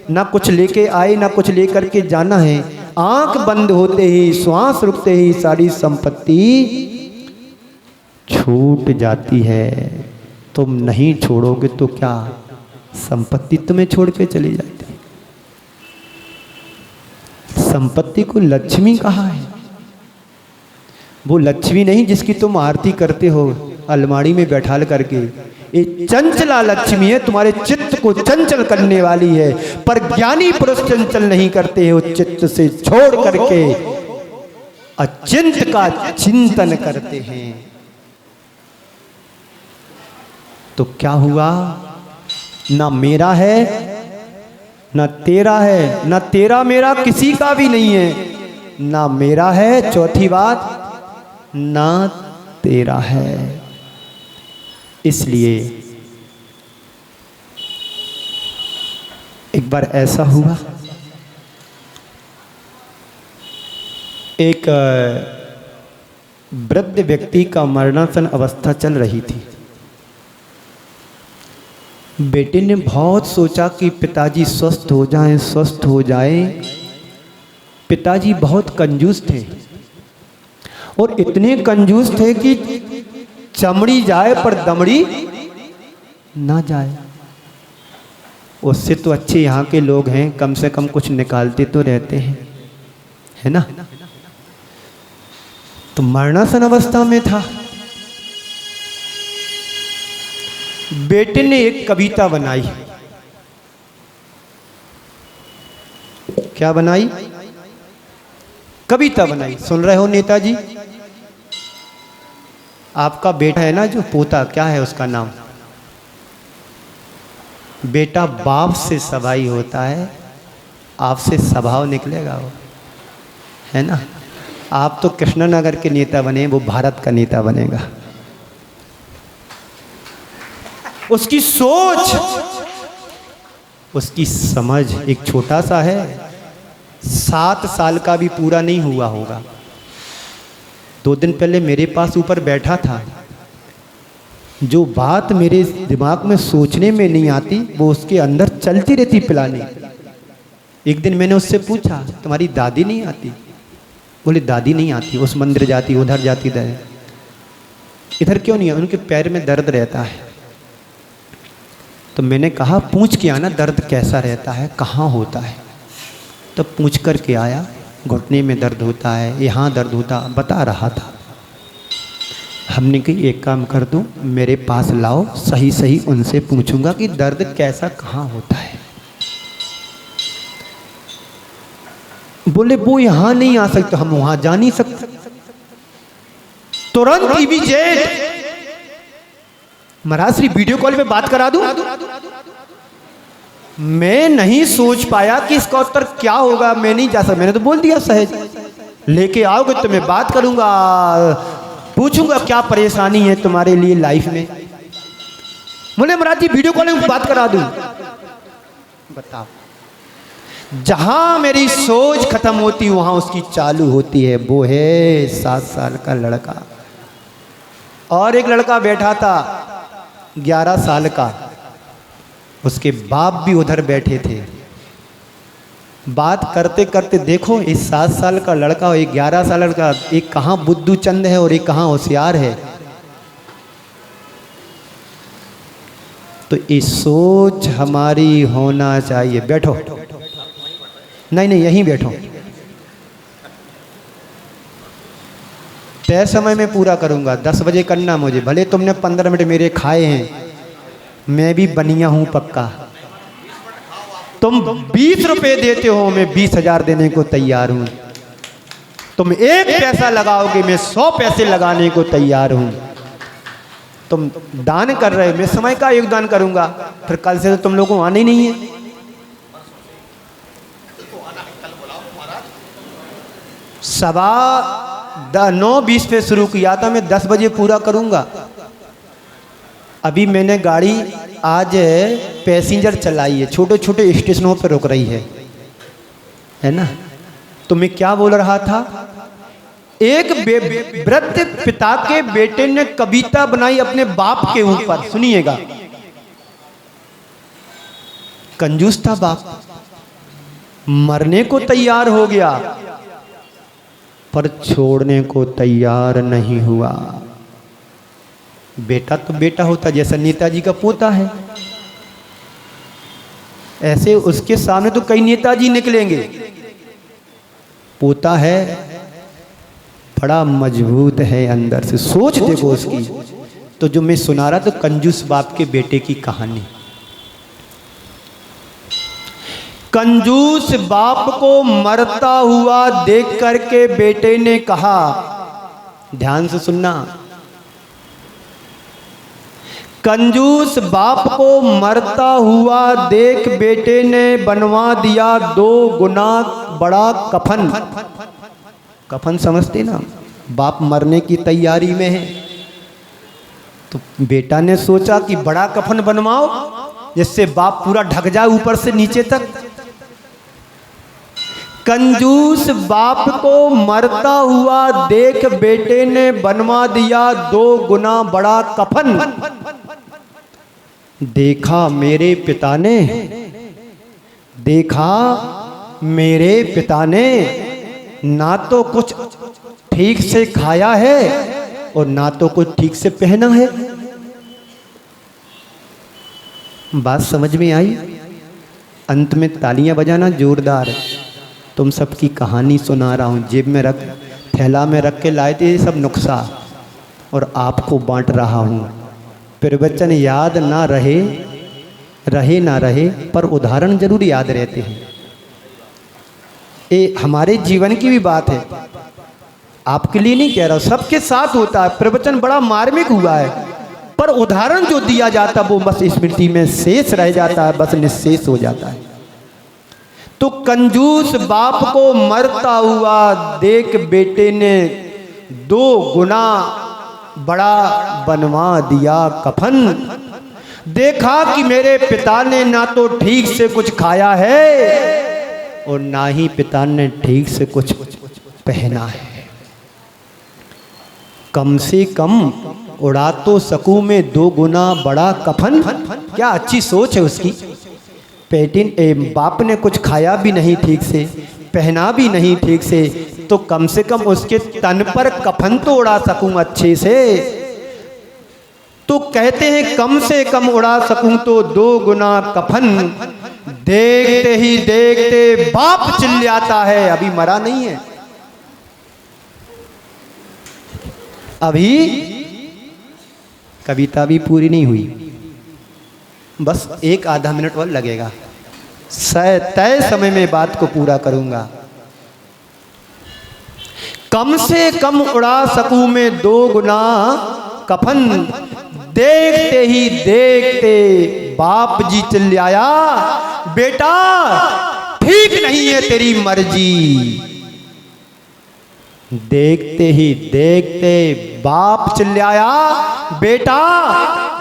S1: ना कुछ लेके आए ना कुछ लेकर के जाना है। आंख बंद होते ही, श्वास रुकते ही सारी संपत्ति छूट जाती है। तुम नहीं छोड़ोगे तो क्या संपत्ति तुम्हें छोड़ के चली जाती है। संपत्ति को लक्ष्मी कहा है। वो लक्ष्मी नहीं जिसकी तुम आरती करते हो अलमारी में बैठाल करके, ये चंचला लक्ष्मी है, तुम्हारे चित्त को चंचल करने वाली है। पर ज्ञानी पुरुष चंचल नहीं करते हो, चित्त से छोड़ करके अचिंत का चिंतन करते हैं। तो क्या हुआ? ना मेरा है ना तेरा है, ना तेरा मेरा किसी का भी नहीं है, ना मेरा है, चौथी बात ना तेरा है। इसलिए एक बार ऐसा हुआ, एक वृद्ध व्यक्ति का मरणासन अवस्था चल रही थी। बेटे ने बहुत सोचा कि पिताजी स्वस्थ हो जाएं, स्वस्थ हो जाएं। पिताजी बहुत कंजूस थे और इतने कंजूस थे कि चमड़ी जाए पर दमड़ी ना जाए। उससे तो अच्छे यहाँ के लोग हैं, कम से कम कुछ निकालते तो रहते हैं, है ना? तो मरणासन अवस्था में था। बेटे ने एक कविता बनाई। क्या बनाई? कविता बनाई। सुन रहे हो नेताजी? आपका बेटा है ना जो पोता, क्या है उसका नाम? बेटा बाप से सवाई होता है, आपसे स्वभाव निकलेगा वो, है ना? आप तो कृष्णनगर के नेता बने, वो भारत का नेता बनेगा। उसकी सोच, उसकी समझ एक छोटा सा है, 7 साल का भी पूरा नहीं हुआ होगा। 2 दिन पहले मेरे पास ऊपर बैठा था। जो बात मेरे दिमाग में सोचने में नहीं आती वो उसके अंदर चलती रहती पिलानी। एक दिन मैंने उससे पूछा, तुम्हारी दादी नहीं आती? बोले दादी नहीं आती, उस मंदिर जाती, उधर जाती, इधर क्यों नहीं है? उनके पैर में दर्द रहता है। तो मैंने कहा पूछ के आना दर्द कैसा रहता है, कहाँ होता है। तो पूछ कर के आया, घुटने में दर्द होता है, यहाँ दर्द होता, बता रहा था। हमने कही एक काम कर दूँ, मेरे पास लाओ, सही सही उनसे पूछूंगा कि दर्द कैसा कहाँ होता है। बोले वो यहाँ नहीं आ सकते, हम वहाँ जा नहीं सकते। तुरंत इमीडिएट महाराज श्री वीडियो कॉल पे बात करा दूं। मैं नहीं सोच पाया कि इसका उत्तर क्या होगा, मैं नहीं जा सकता। मैंने तो बोल दिया सहज, लेके आओगे तो मैं बात करूंगा, पूछूंगा क्या परेशानी है तुम्हारे लिए लाइफ में। बोले महाराज जी वीडियो कॉल में बात करा दूं। बताओ, जहां मेरी सोच खत्म होती वहां उसकी चालू होती है। वो है 7 साल का लड़का, और एक लड़का बैठा था 11 साल का, उसके बाप भी उधर बैठे थे। बात करते करते देखो, इस 7 साल का लड़का और 11 साल का, एक कहाँ बुद्धू चंद है और एक कहाँ होशियार है। तो ये सोच हमारी होना चाहिए। बैठो,
S2: नहीं नहीं, यहीं बैठो, तय समय में पूरा करूँगा। 10 बजे करना मुझे, भले तुमने 15 मिनट मेरे खाए हैं, मैं भी बनिया हूँ पक्का। तुम 20 रुपए देते हो, मैं 20,000 देने को तैयार हूँ। तुम 1 पैसा लगाओगे, मैं 100 पैसे लगाने को तैयार हूँ। तुम दान कर रहे हो, मैं समय का योगदान करूँगा। फिर कल से तो तुम लोगों को आना ही नहीं है। सवा 9:20 पे शुरू किया था, मैं 10 बजे पूरा करूँगा। अभी मैंने गाड़ी आज पैसेंजर चलाई है, छोटे छोटे स्टेशनों पर रुक रही है ना। तो मैं क्या बोल रहा था, एक वृद्ध पिता के बेटे ने कविता बनाई अपने बाप के ऊपर, सुनिएगा। कंजूस था बाप, मरने को तैयार हो गया पर छोड़ने को तैयार नहीं हुआ। बेटा तो बेटा होता, जैसा नेताजी का पोता है, ऐसे उसके सामने तो कई नेताजी निकलेंगे। पोता है, बड़ा मजबूत है अंदर से, सोच देखो उसकी। तो जो मैं सुना रहा तो कंजूस बाप के बेटे की कहानी। कंजूस बाप को मरता हुआ देख करके बेटे ने कहा, ध्यान से सुनना, कंजूस बाप को मरता हुआ देख बेटे ने बनवा दिया 2 गुना बड़ा कफन। कफन समझते ना, बाप मरने की तैयारी में है, तो बेटा ने सोचा कि बड़ा कफन बनवाओ जिससे बाप पूरा ढक जाए ऊपर से नीचे तक। कंजूस बाप को मरता हुआ देख बेटे ने बनवा दिया 2 गुना बड़ा कफन। देखा मेरे पिता ने, देखा मेरे पिता ने, ना तो कुछ ठीक से खाया है और ना तो कुछ ठीक से पहना है। बात समझ में आई? अंत में तालियां बजाना जोरदार। तुम सबकी कहानी सुना रहा हूँ, जेब में रख, थैला में रख के लाए थे सब नुक्सा, और आपको बांट रहा हूँ। प्रवचन याद ना रहे, रहे ना रहे, पर उदाहरण जरूर याद रहते हैं। ये हमारे जीवन की भी बात है, आपके लिए नहीं कह रहा, सबके साथ होता है। प्रवचन बड़ा मार्मिक हुआ है, पर उदाहरण जो दिया जाता है वो बस स्मृति में शेष रह जाता है, बस निःशेष हो जाता है। तो कंजूस बाप को मरता हुआ देख बेटे ने 2 गुना बड़ा बनवा दिया कफन। देखा कि मेरे पिता ने ना तो ठीक से कुछ खाया है और ना ही पिता ने ठीक से कुछ पहना है। कम से कम उड़ा तो सकूं मैं 2 गुना बड़ा कफन। क्या अच्छी सोच है उसकी। बाप ने कुछ खाया भी नहीं ठीक से, पहना भी नहीं ठीक से, तो कम से कम उसके तन पर कफन तो उड़ा सकूं अच्छे से। तो कहते हैं कम से कम उड़ा सकूं तो 2 गुना कफन। देखते ही देखते बाप चिल्लाता है, अभी मरा नहीं है, अभी कविता भी पूरी नहीं हुई, बस 1 आधा मिनट और लगेगा। तय समय में बात को पूरा करूंगा। कम से कम उड़ा सकूं मैं 2 गुना कफन। देखते ही देखते बाप जी चिल्लाया, बेटा ठीक नहीं है तेरी मर्जी। देखते ही देखते बाप चिल्लाया, बेटा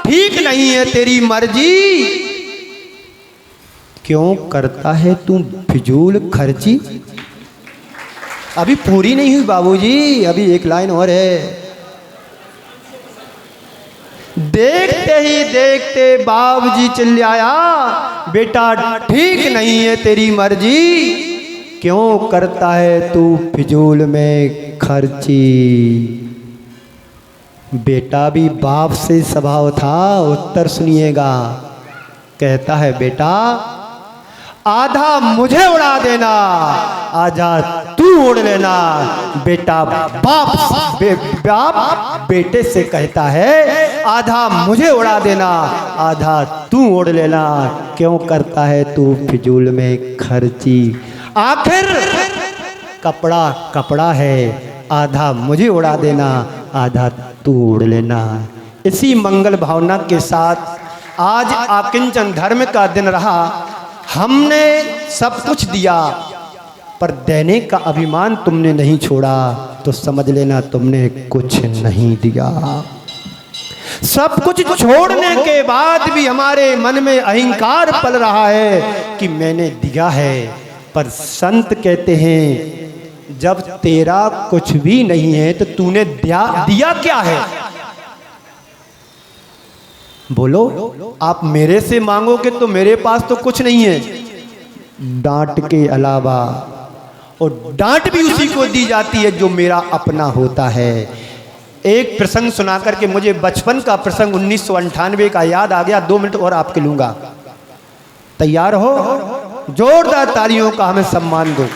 S2: ठीक नहीं है तेरी मर्जी। क्यों करता है तू फिजूल खर्ची। अभी पूरी नहीं हुई बाबूजी, अभी 1 लाइन और है। देखते ही देखते बाबूजी चिल्लाया, बेटा ठीक नहीं है तेरी मर्जी। क्यों करता है तू फिजूल में खर्ची। बेटा भी बाप से स्वभाव था, उत्तर सुनिएगा। कहता है, बेटा आधा मुझे उड़ा देना, आधा तू उड़ लेना। बेटा बाप बेटे से कहता है आधा मुझे उड़ा देना, आधा तू उड़ लेना। क्यों करता है तू फिजूल में खर्ची, आखिर कपड़ा कपड़ा है, आधा मुझे उड़ा देना, आधा तू उड़ लेना। इसी मंगल भावना के साथ आज आकिंचन धर्म का दिन रहा। हमने सब कुछ दिया पर देने का अभिमान तुमने नहीं छोड़ा, तो समझ लेना तुमने कुछ नहीं दिया। सब कुछ छोड़ने के बाद भी हमारे मन में अहंकार पल रहा है कि मैंने दिया है। पर संत कहते हैं जब तेरा कुछ भी नहीं है तो तूने दिया क्या है? बोलो, आप मेरे से मांगोगे तो मेरे पास तो कुछ नहीं है डांट के अलावा, और डांट भी उसी को दी जाती है जो मेरा अपना होता है। एक प्रसंग सुना करके मुझे बचपन का प्रसंग 1998 का याद आ गया। 2 मिनट और आपके लूंगा, तैयार हो? जोरदार तालियों का हमें सम्मान दो।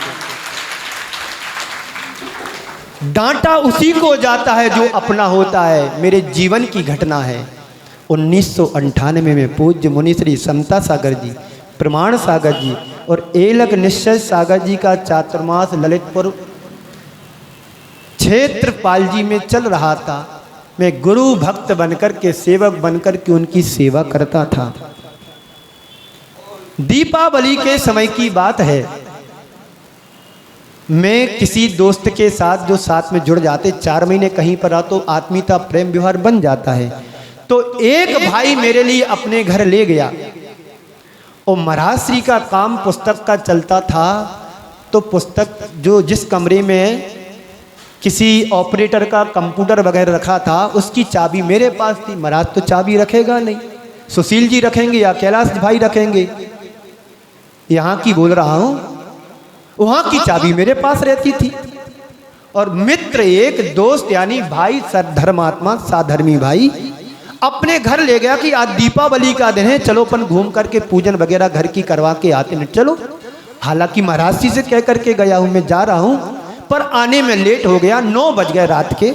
S2: डांटा उसी को जाता है जो अपना होता है। मेरे जीवन की घटना है। 1998 में पूज्य मुनि श्री समता सागर जी, प्रमाण सागर जी और एलक निश्चय सागर जी का चातुर्मास ललितपुर क्षेत्रपाल जी में चल रहा था। मैं गुरु भक्त बनकर के, सेवक बनकर के उनकी सेवा करता था। दीपावली के समय की बात है। मैं किसी दोस्त के साथ जो साथ में जुड़ जाते, 4 महीने कहीं पर रहा तो आत्मीयता प्रेम व्यवहार बन जाता है। तो एक भाई मेरे लिए अपने घर ले गया और महाराज श्री का काम पुस्तक का चलता था। तो पुस्तक जो जिस कमरे में किसी ऑपरेटर का कंप्यूटर वगैरह रखा था उसकी चाबी मेरे पास थी। महाराज तो चाबी रखेगा नहीं, सुशील जी रखेंगे या कैलाश भाई रखेंगे, यहाँ की बोल रहा हूँ। वहाँ की चाबी मेरे पास रहती थी। और मित्र एक दोस्त यानी भाई धर्मात्मा साधर्मी भाई अपने घर ले गया कि आज दीपावली का दिन है, चलो अपन घूम करके पूजन वगैरह घर की करवा के आते हैं, चलो। हालांकि महाराज जी से कह करके गया हूँ, मैं जा रहा हूँ, पर आने में लेट हो गया। 9 बज गए रात के।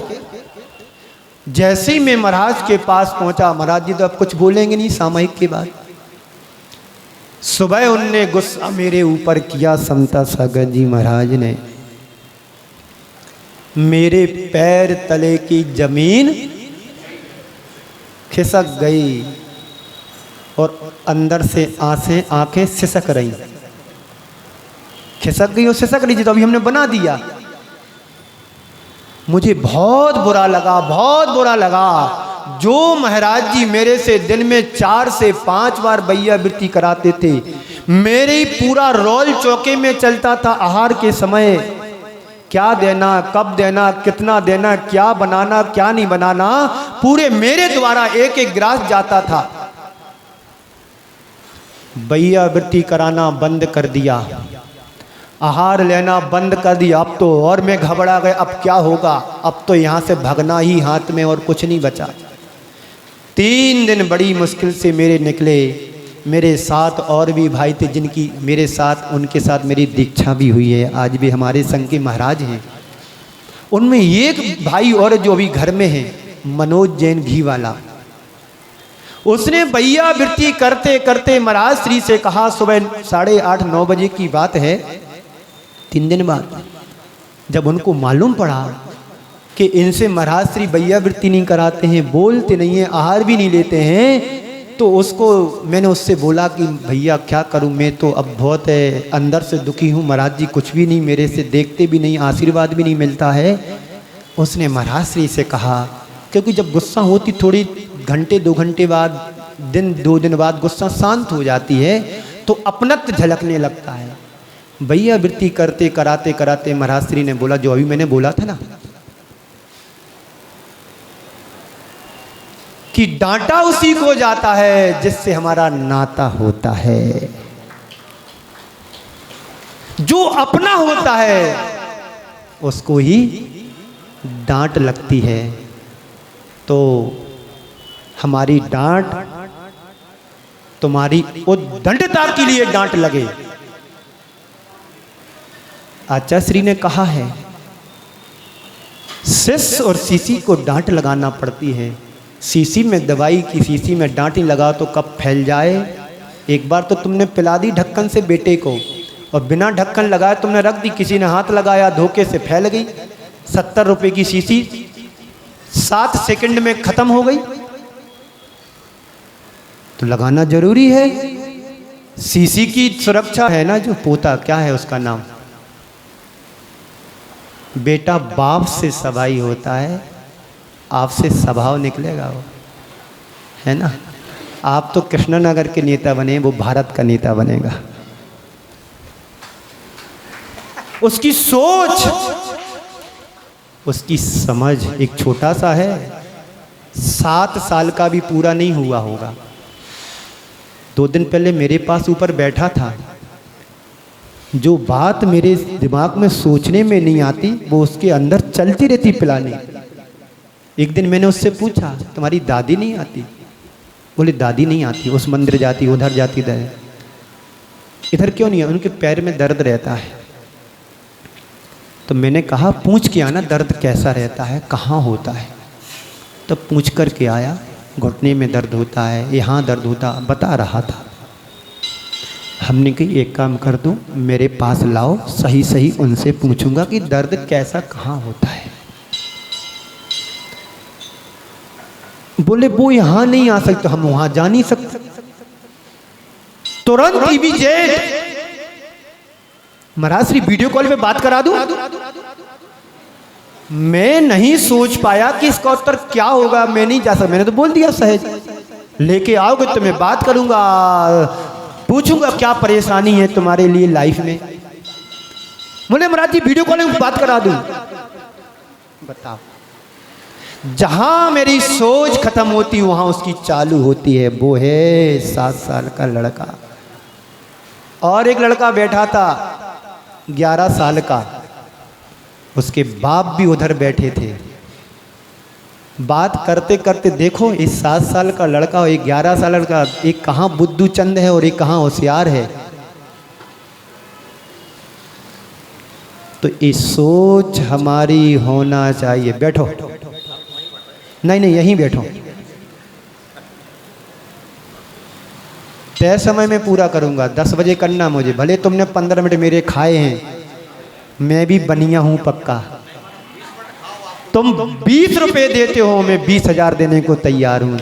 S2: जैसे ही मैं महाराज के पास पहुंचा, महाराज जी तो अब कुछ बोलेंगे नहीं सामयिक के बाद। सुबह उनने गुस्सा मेरे ऊपर किया, समता सागर जी महाराज ने। मेरे पैर तले की जमीन खिसक गई और अंदर से आंखें सिसक रही। खिसक गई और सिसक रही थी तो अभी हमने बना दिया। मुझे बहुत बुरा लगा, बहुत बुरा लगा। जो महाराज जी मेरे से दिन में 4 से 5 बार बैया वृत्ति कराते थे, मेरे पूरा रोल चौके में चलता था। आहार के समय क्या देना, कब देना, कितना देना, क्या बनाना, क्या नहीं बनाना, पूरे मेरे द्वारा एक एक गिलास जाता था। बैया वृत्ति कराना बंद कर दिया, आहार लेना बंद कर दिया। अब तो और मैं घबरा गया, अब क्या होगा? अब तो यहाँ से भागना ही हाथ में और कुछ नहीं बचा। 3 दिन बड़ी मुश्किल से मेरे निकले। मेरे साथ और भी भाई थे जिनकी मेरे साथ, उनके साथ मेरी दीक्षा भी हुई है, आज भी हमारे संघ के महाराज हैं। उनमें एक भाई और जो अभी घर में है, मनोज जैन घी वाला, उसने बैया वृत्ति करते करते महाराज श्री से कहा, सुबह 8:30-9 बजे की बात है, 3 दिन बाद जब उनको मालूम पड़ा कि इनसे महाराज श्री बैया वृत्ति नहीं कराते हैं, बोलते नहीं हैं, आहार भी नहीं लेते हैं, तो मैंने उससे बोला कि भैया क्या करूं, मैं तो अब बहुत अंदर से दुखी हूं, महाराज जी कुछ भी नहीं मेरे से देखते भी नहीं, आशीर्वाद भी नहीं मिलता है। उसने महाराज श्री से कहा, क्योंकि जब गुस्सा होती थोड़ी घंटे 2 घंटे बाद, 2 दिन बाद गुस्सा शांत हो जाती है तो अपनत्व झलकने लगता है। बैया वृत्ति करते कराते कराते महाराज श्री ने बोला, जो अभी मैंने बोला था ना कि डांटा उसी को जाता है जिससे हमारा नाता होता है। जो अपना होता है उसको ही डांट लगती है। तो हमारी डांट तुम्हारी उद्दंडता के लिए डांट लगे, आचार्य ने कहा है शिष्य और शीशी को डांट लगाना पड़ती है। शीशी में दवाई की शीशी में डांट नहीं लगा तो कब फैल जाए। एक बार तो तुमने पिला दी ढक्कन से बेटे को और बिना ढक्कन लगाए तुमने रख दी, किसी ने हाथ लगाया धोखे से फैल गई। 70 रुपए की शीशी 7 सेकंड में खत्म हो गई। तो लगाना जरूरी है। शीशी की सुरक्षा है ना, जो पोता क्या है उसका नाम, बेटा बाप से सवाई होता है, आपसे स्वभाव निकलेगा वो, है ना। आप तो कृष्णनगर के नेता बने, वो भारत का नेता बनेगा। उसकी सोच, उसकी समझ एक छोटा सा है, 7 साल का भी पूरा नहीं हुआ होगा। 2 दिन पहले मेरे पास ऊपर बैठा था, जो बात मेरे दिमाग में सोचने में नहीं आती वो उसके अंदर चलती रहती पिलानी। एक दिन मैंने उससे पूछा तुम्हारी दादी नहीं आती? बोले दादी नहीं आती, उस मंदिर जाती, उधर जाती, इधर क्यों नहीं है? उनके पैर में दर्द रहता है। तो मैंने कहा पूछ के आना दर्द कैसा रहता है, कहाँ होता है। तो पूछ कर के आया, घुटने में दर्द होता है, यहाँ दर्द होता, बता रहा था। हमने कही एक काम कर दूं, मेरे पास लाओ, सही सही उनसे पूछूंगा कि दर्द कैसा कहाँ होता है। बोले वो यहाँ नहीं आ सकते, हम वहां जा नहीं सकते। तुरंत टीवी जेट महाराज श्री वीडियो कॉल पे बात करा दूं। मैं नहीं सोच पाया कि इसका उत्तर क्या होगा, मैं नहीं जा सकता। मैंने तो बोल दिया सहज, लेके आओगे तो मैं बात करूंगा, पूछूंगा क्या परेशानी है तुम्हारे लिए लाइफ में। बोले महाराज जी वीडियो कॉल में बात करा दूं। बताओ, जहां मेरी सोच खत्म होती वहां उसकी चालू होती है। वो है 7 साल का लड़का, और एक लड़का बैठा था 11 साल का, उसके बाप भी उधर बैठे थे। बात करते करते देखो, इस 7 साल का लड़का और एक 11 साल का, एक कहाँ बुद्धू चंद है और एक कहाँ होशियार है। तो ये सोच हमारी होना चाहिए। बैठो, नहीं नहीं यहीं बैठो, तय समय में पूरा करूंगा, 10 बजे करना मुझे। भले तुमने 15 मिनट मेरे खाए हैं, मैं भी बनिया हूं पक्का। तुम 20 रुपए देते हो, मैं 20,000 देने को तैयार हूं।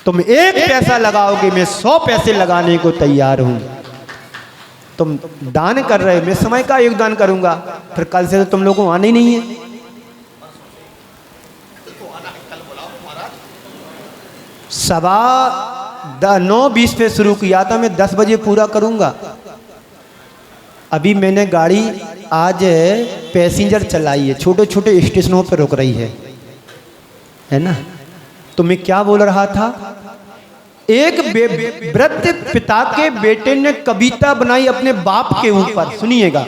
S2: तुम 1 पैसा लगाओगे, मैं 100 पैसे लगाने को तैयार हूं। तुम दान कर रहे हो, मैं समय का योगदान करूंगा। फिर कल से तो तुम लोगों को आना ही नहीं है। सवा 9:20 पे शुरू किया था, मैं 10 बजे पूरा करूंगा। अभी मैंने गाड़ी आज पैसेंजर चलाई है, छोटे छोटे स्टेशनों पर रुक रही है ना। तो मैं क्या बोल रहा था, एक वृद्ध पिता के बेटे ने कविता बनाई अपने बाप के ऊपर, सुनिएगा।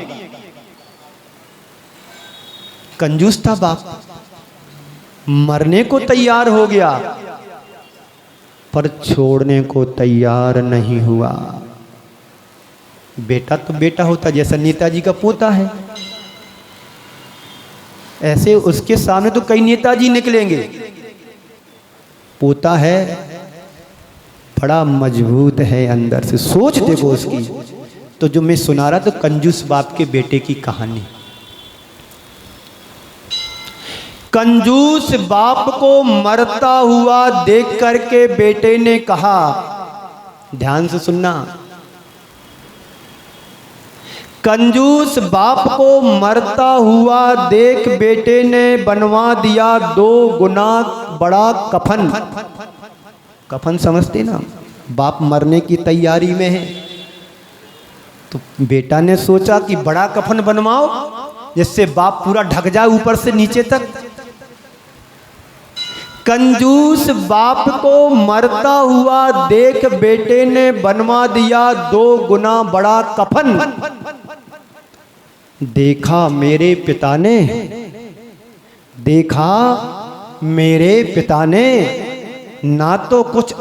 S2: कंजूस था बाप, मरने को तैयार हो गया पर छोड़ने को तैयार नहीं हुआ। बेटा तो बेटा होता, जैसा नेताजी का पोता है, ऐसे उसके सामने तो कई नेताजी निकलेंगे। पोता है, बड़ा मजबूत है अंदर से, सोच देखो उसकी। तो जो मैं सुना रहा तो कंजूस बाप के बेटे की कहानी। कंजूस बाप को मरता हुआ देख करके बेटे ने कहा, ध्यान से सुनना, कंजूस बाप को मरता हुआ देख बेटे ने बनवा दिया 2 गुना बड़ा कफन। कफन समझते ना, बाप मरने की तैयारी में है, तो बेटा ने सोचा कि बड़ा कफन बनवाओ जिससे बाप पूरा ढक जाए ऊपर से नीचे तक। कंजूस बाप को मरता हुआ देख बेटे ने बनवा दिया 2 गुना बड़ा कफन। देखा मेरे पिता ने, देखा मेरे पिता ने ना तो कुछ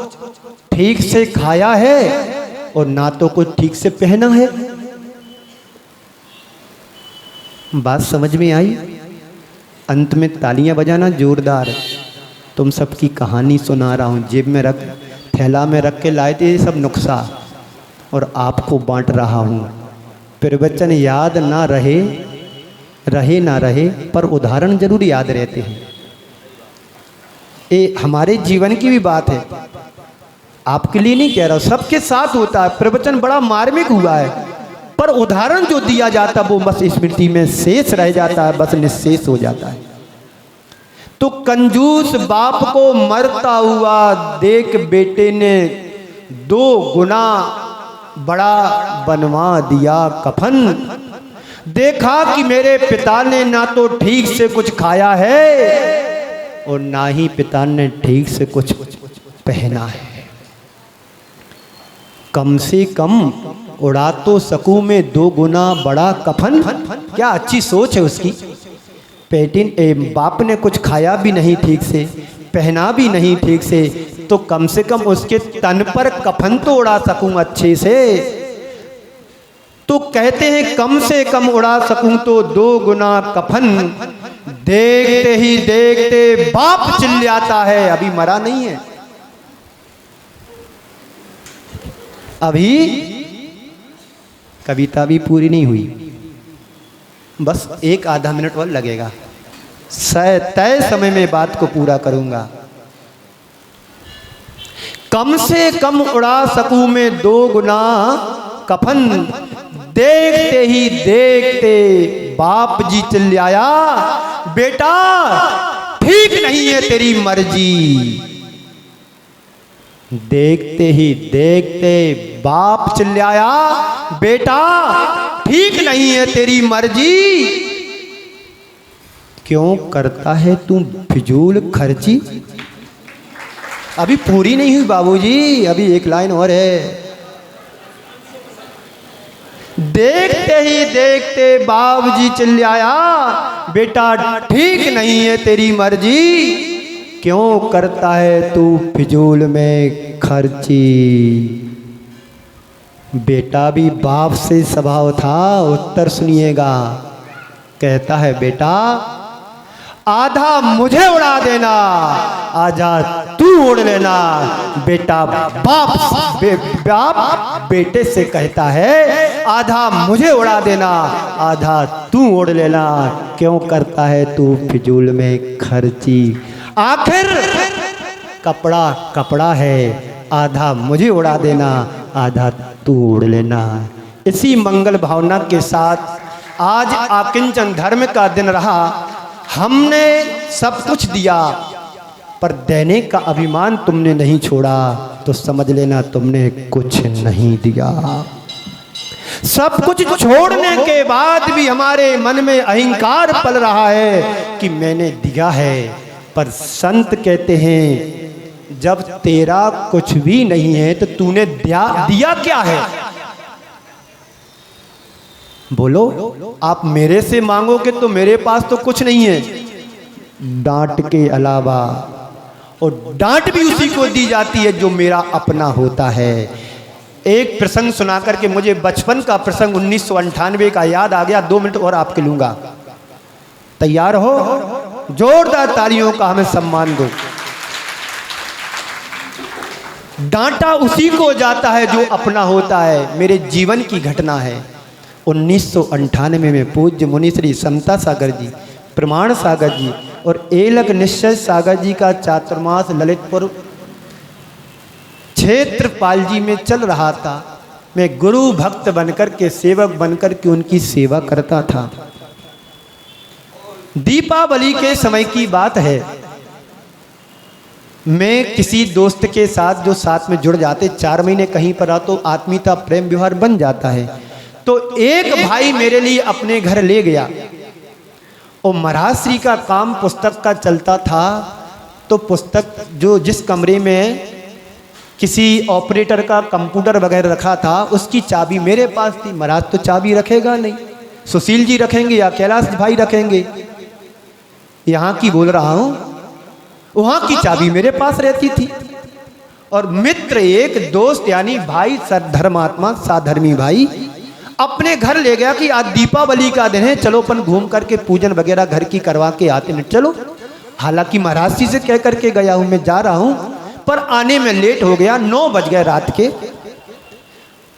S2: ठीक से खाया है और ना तो कुछ ठीक से पहना है। बात समझ में आई? अंत में तालियां बजाना जोरदार। तुम सबकी कहानी सुना रहा हूँ, जेब में रख, थैला में रख के लाए थे ये सब नुस्खा, और आपको बांट रहा हूँ। प्रवचन याद ना रहे, रहे ना रहे, पर उदाहरण जरूर याद रहते हैं। ये हमारे जीवन की भी बात है, आपके लिए नहीं कह रहा, सबके साथ होता है। प्रवचन बड़ा मार्मिक हुआ है, पर उदाहरण जो दिया जाता है वो बस स्मृति में शेष रह जाता है, बस निशेष हो जाता है। तो कंजूस बाप को मरता हुआ देख बेटे ने 2 गुना बड़ा बनवा दिया कफन। देखा कि मेरे पिता ने ना तो ठीक से कुछ खाया है और ना ही पिता ने ठीक से कुछ पहना है। कम से कम उड़ा तो सकूं मैं 2 गुना बड़ा कफन। क्या अच्छी सोच है उसकी। बाप ने कुछ खाया भी नहीं ठीक से, पहना भी नहीं ठीक से, तो कम से कम उसके तन पर कफन तो उड़ा सकूं अच्छे से। तो कहते हैं कम से कम उड़ा सकूं तो 2 गुना कफन। देखते ही देखते बाप चिल्लाता है, अभी मरा नहीं है, अभी कविता भी पूरी नहीं हुई, बस 1 आधा मिनट और लगेगा। तय समय में बात को पूरा करूंगा। कम से कम उड़ा सकूं मैं 2 गुना कफन। देखते ही देखते बाप जी चिल्लाया, बेटा ठीक नहीं है तेरी मर्जी। देखते ही देखते बाप चिल्लाया, बेटा ठीक नहीं है तेरी मर्जी। क्यों करता है तू फिजूल खर्ची। अभी पूरी नहीं हुई बाबूजी, अभी 1 लाइन और है। देखते ही देखते बाबूजी चिल्लाया, बेटा ठीक नहीं है तेरी मर्जी। क्यों करता है तू फिजूल में खर्ची। बेटा भी बाप से स्वभाव था, उत्तर सुनिएगा। कहता है, बेटा आधा मुझे उड़ा देना, आधा तू उड़ लेना। बेटा बाप बेटे से कहता है, आधा मुझे उड़ा देना, आधा तू उड़ लेना। क्यों करता है तू फिजूल में खर्ची। आखिर कपड़ा कपड़ा है, आधा मुझे उड़ा देना, आधा तू उड़ लेना। इसी मंगल भावना के साथ आज आकिंचन धर्म का दिन रहा। हमने सब कुछ दिया, पर देने का अभिमान तुमने नहीं छोड़ा, तो समझ लेना तुमने कुछ नहीं दिया। सब कुछ छोड़ने के बाद भी हमारे मन में अहंकार पल रहा है कि मैंने दिया है। पर संत कहते हैं, जब तेरा कुछ भी नहीं है तो तूने दिया क्या है। बोलो, आप मेरे से मांगोगे तो मेरे पास तो कुछ नहीं है डांट के अलावा, और डांट भी उसी को दी जाती है जो मेरा अपना होता है। एक प्रसंग सुना करके मुझे बचपन का प्रसंग 1998 का याद आ गया। 2 मिनट और आपके लूंगा, तैयार हो? जोरदार तालियों का हमें सम्मान दो। डांटा उसी को जाता है जो अपना होता है। मेरे जीवन की घटना है। 1998 में पूज्य मुनि श्री समता सागर जी, प्रमाण सागर जी और एलक निश्चय सागर जी का चातुर्मास ललितपुर क्षेत्रपाल जी में चल रहा था। मैं गुरु भक्त बनकर के, सेवक बनकर के उनकी सेवा करता था। दीपावली के समय की बात है। मैं किसी दोस्त के साथ जो साथ में जुड़ जाते, 4 महीने कहीं पर रहा तो आत्मीयता प्रेम व्यवहार बन जाता है। तो एक भाई मेरे लिए अपने घर ले गया और महाराज श्री का काम पुस्तक का चलता था। तो पुस्तक जो जिस कमरे में किसी ऑपरेटर का कंप्यूटर वगैरह रखा था, उसकी चाबी मेरे पास थी। महाराज तो चाबी रखेगा नहीं, सुशील जी रखेंगे या कैलाश भाई रखेंगे। यहाँ की बोल रहा हूँ, वहाँ की चाबी मेरे पास रहती थी। और मित्र एक दोस्त यानी भाई धर्मात्मा साधर्मी भाई अपने घर ले गया कि आज दीपावली का दिन है, चलो अपन घूम करके पूजन वगैरह घर की करवा के आते हैं, चलो। हालांकि महाराज जी से कह करके गया हूं, मैं जा रहा हूं, पर आने में लेट हो गया, 9 बज गए रात के।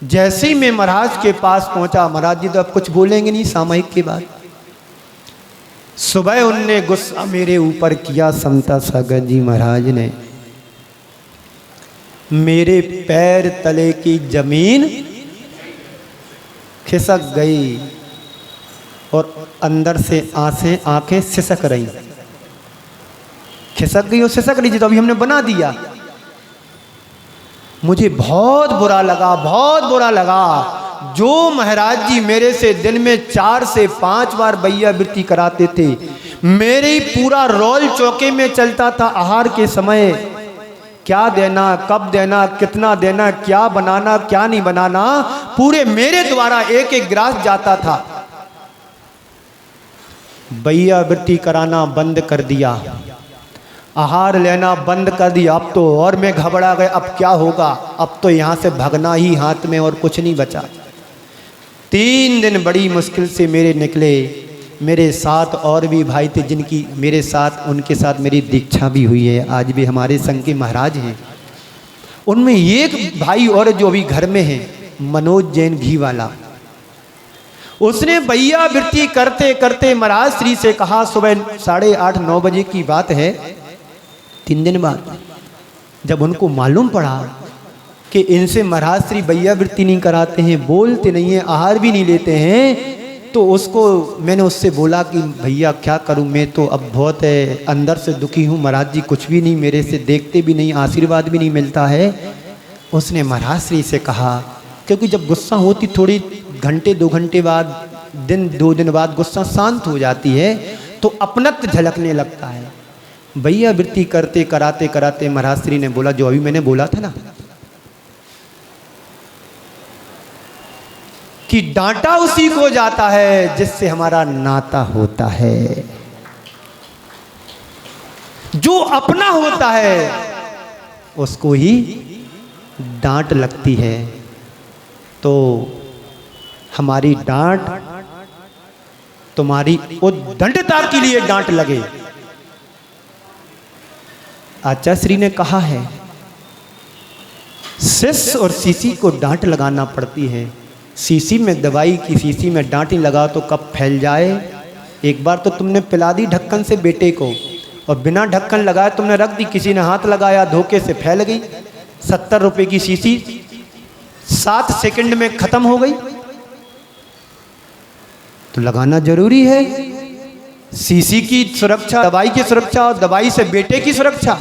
S2: जैसे ही मैं महाराज के पास पहुंचा, महाराज जी तो अब कुछ बोलेंगे नहीं सामयिक के बाद। सुबह उनने गुस्सा मेरे ऊपर किया, समता सागर जी महाराज ने मेरे पैर तले की जमीन खिसक गई और अंदर से आंखें सिसक रही। खिसक गई और सिसक रही थी, तो अभी हमने बना दिया। मुझे बहुत बुरा लगा, बहुत बुरा लगा। जो महाराज जी मेरे से दिन में 4 से 5 बार बैया वृत्ति कराते थे, मेरे ही पूरा रोल चौके में चलता था। आहार के समय क्या देना, कब देना, कितना देना, क्या बनाना, क्या नहीं बनाना, पूरे मेरे द्वारा एक एक गिलास जाता था। बैया वृत्ति कराना बंद कर दिया, आहार लेना बंद कर दिया। अब तो और मैं घबरा गया, अब क्या होगा, अब तो यहाँ से भगना ही हाथ में और कुछ नहीं बचा। 3 दिन बड़ी मुश्किल से मेरे निकले। मेरे साथ और भी भाई थे जिनकी मेरे साथ, उनके साथ मेरी दीक्षा भी हुई है, आज भी हमारे संघ के महाराज हैं। उनमें एक भाई और जो अभी घर में है, मनोज जैन घी वाला, उसने बैया वृत्ति करते करते महाराज श्री से कहा, सुबह 8:30-9 बजे की बात है, 3 दिन बाद जब उनको मालूम पड़ा कि इनसे महाराज श्री बैया वृत्ति नहीं कराते हैं, बोलते नहीं हैं, आहार भी नहीं लेते हैं, तो मैंने उससे बोला कि भैया क्या करूं, मैं तो अब बहुत अंदर से दुखी हूं, महाराज जी कुछ भी नहीं मेरे से देखते भी नहीं, आशीर्वाद भी नहीं मिलता है। उसने महाराज श्री से कहा, क्योंकि जब गुस्सा होती थोड़ी घंटे 2 घंटे बाद, 2 दिन बाद गुस्सा शांत हो जाती है, तो अपनत्व झलकने लगता है। भैया वृत्ति करते कराते कराते महाराज श्री ने बोला, जो अभी मैंने बोला था ना कि डांटा उसी को जाता है जिससे हमारा नाता होता है, जो अपना होता है उसको ही डांट लगती है। तो हमारी डांट तुम्हारी उद्दंडता के लिए डांट लगे। आचार्य श्री ने कहा है, शिष्य और शीशी को डांट लगाना पड़ती है। शीशी में दवाई की शीशी में डांट लगा तो कब फैल जाए। एक बार तो तुमने पिला दी ढक्कन से बेटे को, और बिना ढक्कन लगाए तुमने रख दी, किसी ने हाथ लगाया, धोखे से फैल गई। 70 रुपए की शीशी 7 सेकंड में खत्म हो गई। तो लगाना जरूरी है। शीशी की सुरक्षा, दवाई की सुरक्षा, और दवाई से बेटे की सुरक्षा।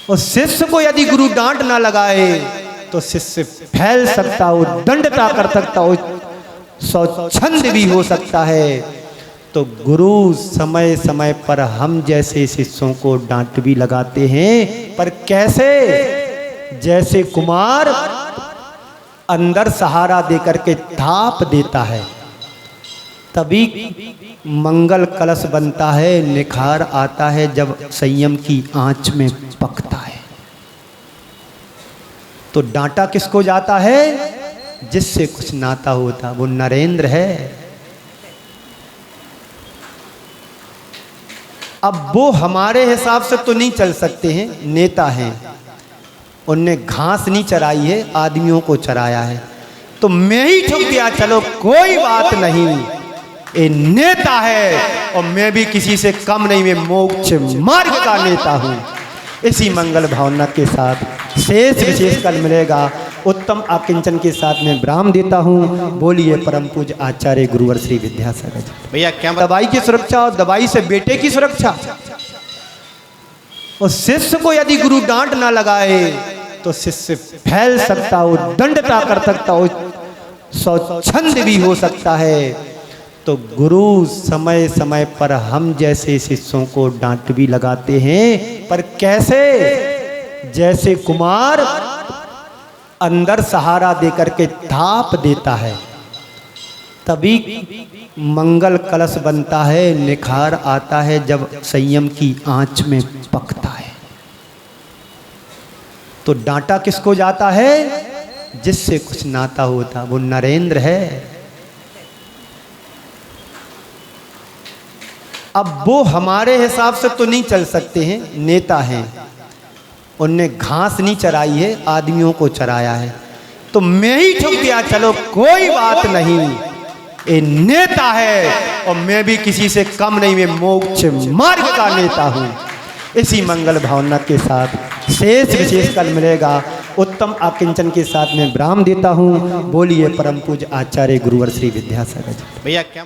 S2: और शिष्य को यदि गुरु डांट ना लगाए तो शिष्य फैल सकता हो, दंडता कर सकता हो, स्वच्छंद भी हो सकता है। तो गुरु समय समय पर हम जैसे शिष्यों को डांट भी लगाते हैं, पर कैसे? जैसे कुमार अंदर सहारा देकर के थाप देता है, तभी मंगल कलश बनता है, निखार आता है जब संयम की आंच में पकता है। तो डांटा किसको जाता है? जिससे कुछ नाता होता, वो नरेंद्र है। अब वो हमारे हिसाब से तो नहीं चल सकते हैं, नेता हैं, उनने घास नहीं चराई है, आदमियों को चराया है। तो मैं ही ठुक गया, चलो कोई बात नहीं, ये नेता है और मैं भी किसी से कम नहीं, मैं मोक्ष मार्ग का नेता हूं। इसी मंगल भावना के साथ शेष विशेष कल मिलेगा। उत्तम आकिंचन के साथ में विराम देता हूँ। बोलिए परम पूज्य आचार्य गुरुवर श्री विद्यासागर जी।
S3: भैया क्या
S2: दवाई की सुरक्षा और दवाई से बेटे की सुरक्षा। और शिष्य को यदि गुरु डांट ना लगाए तो शिष्य फैल सकता हो, दंडता कर सकता हो, स्वच्छंद भी हो सकता है। तो गुरु समय समय पर हम जैसे शिष्यों को डांट भी लगाते हैं, पर कैसे? जैसे कुमार अंदर सहारा देकर के थाप देता है, तभी मंगल कलश बनता है, निखार आता है जब संयम की आंच में पकता है। तो डांटा किसको जाता है? जिससे कुछ नाता होता वो नरेंद्र है। अब वो हमारे हिसाब से तो नहीं चल सकते हैं, नेता हैं, उनने घास नहीं चराई है, आदमियों को चराया है। तो मैं ही ठुक गया, चलो कोई बात नहीं, ये नेता है और मैं भी किसी से कम नहीं, मैं मोक्ष मार्ग का नेता हूँ। इसी मंगल भावना के साथ शेष विशेष कल मिलेगा। उत्तम आकिंचन के साथ में विराम देता हूँ। बोलिए परम पूज्य आचार्य गुरुवर श्री विद्यासागर जी।
S3: भैया क्या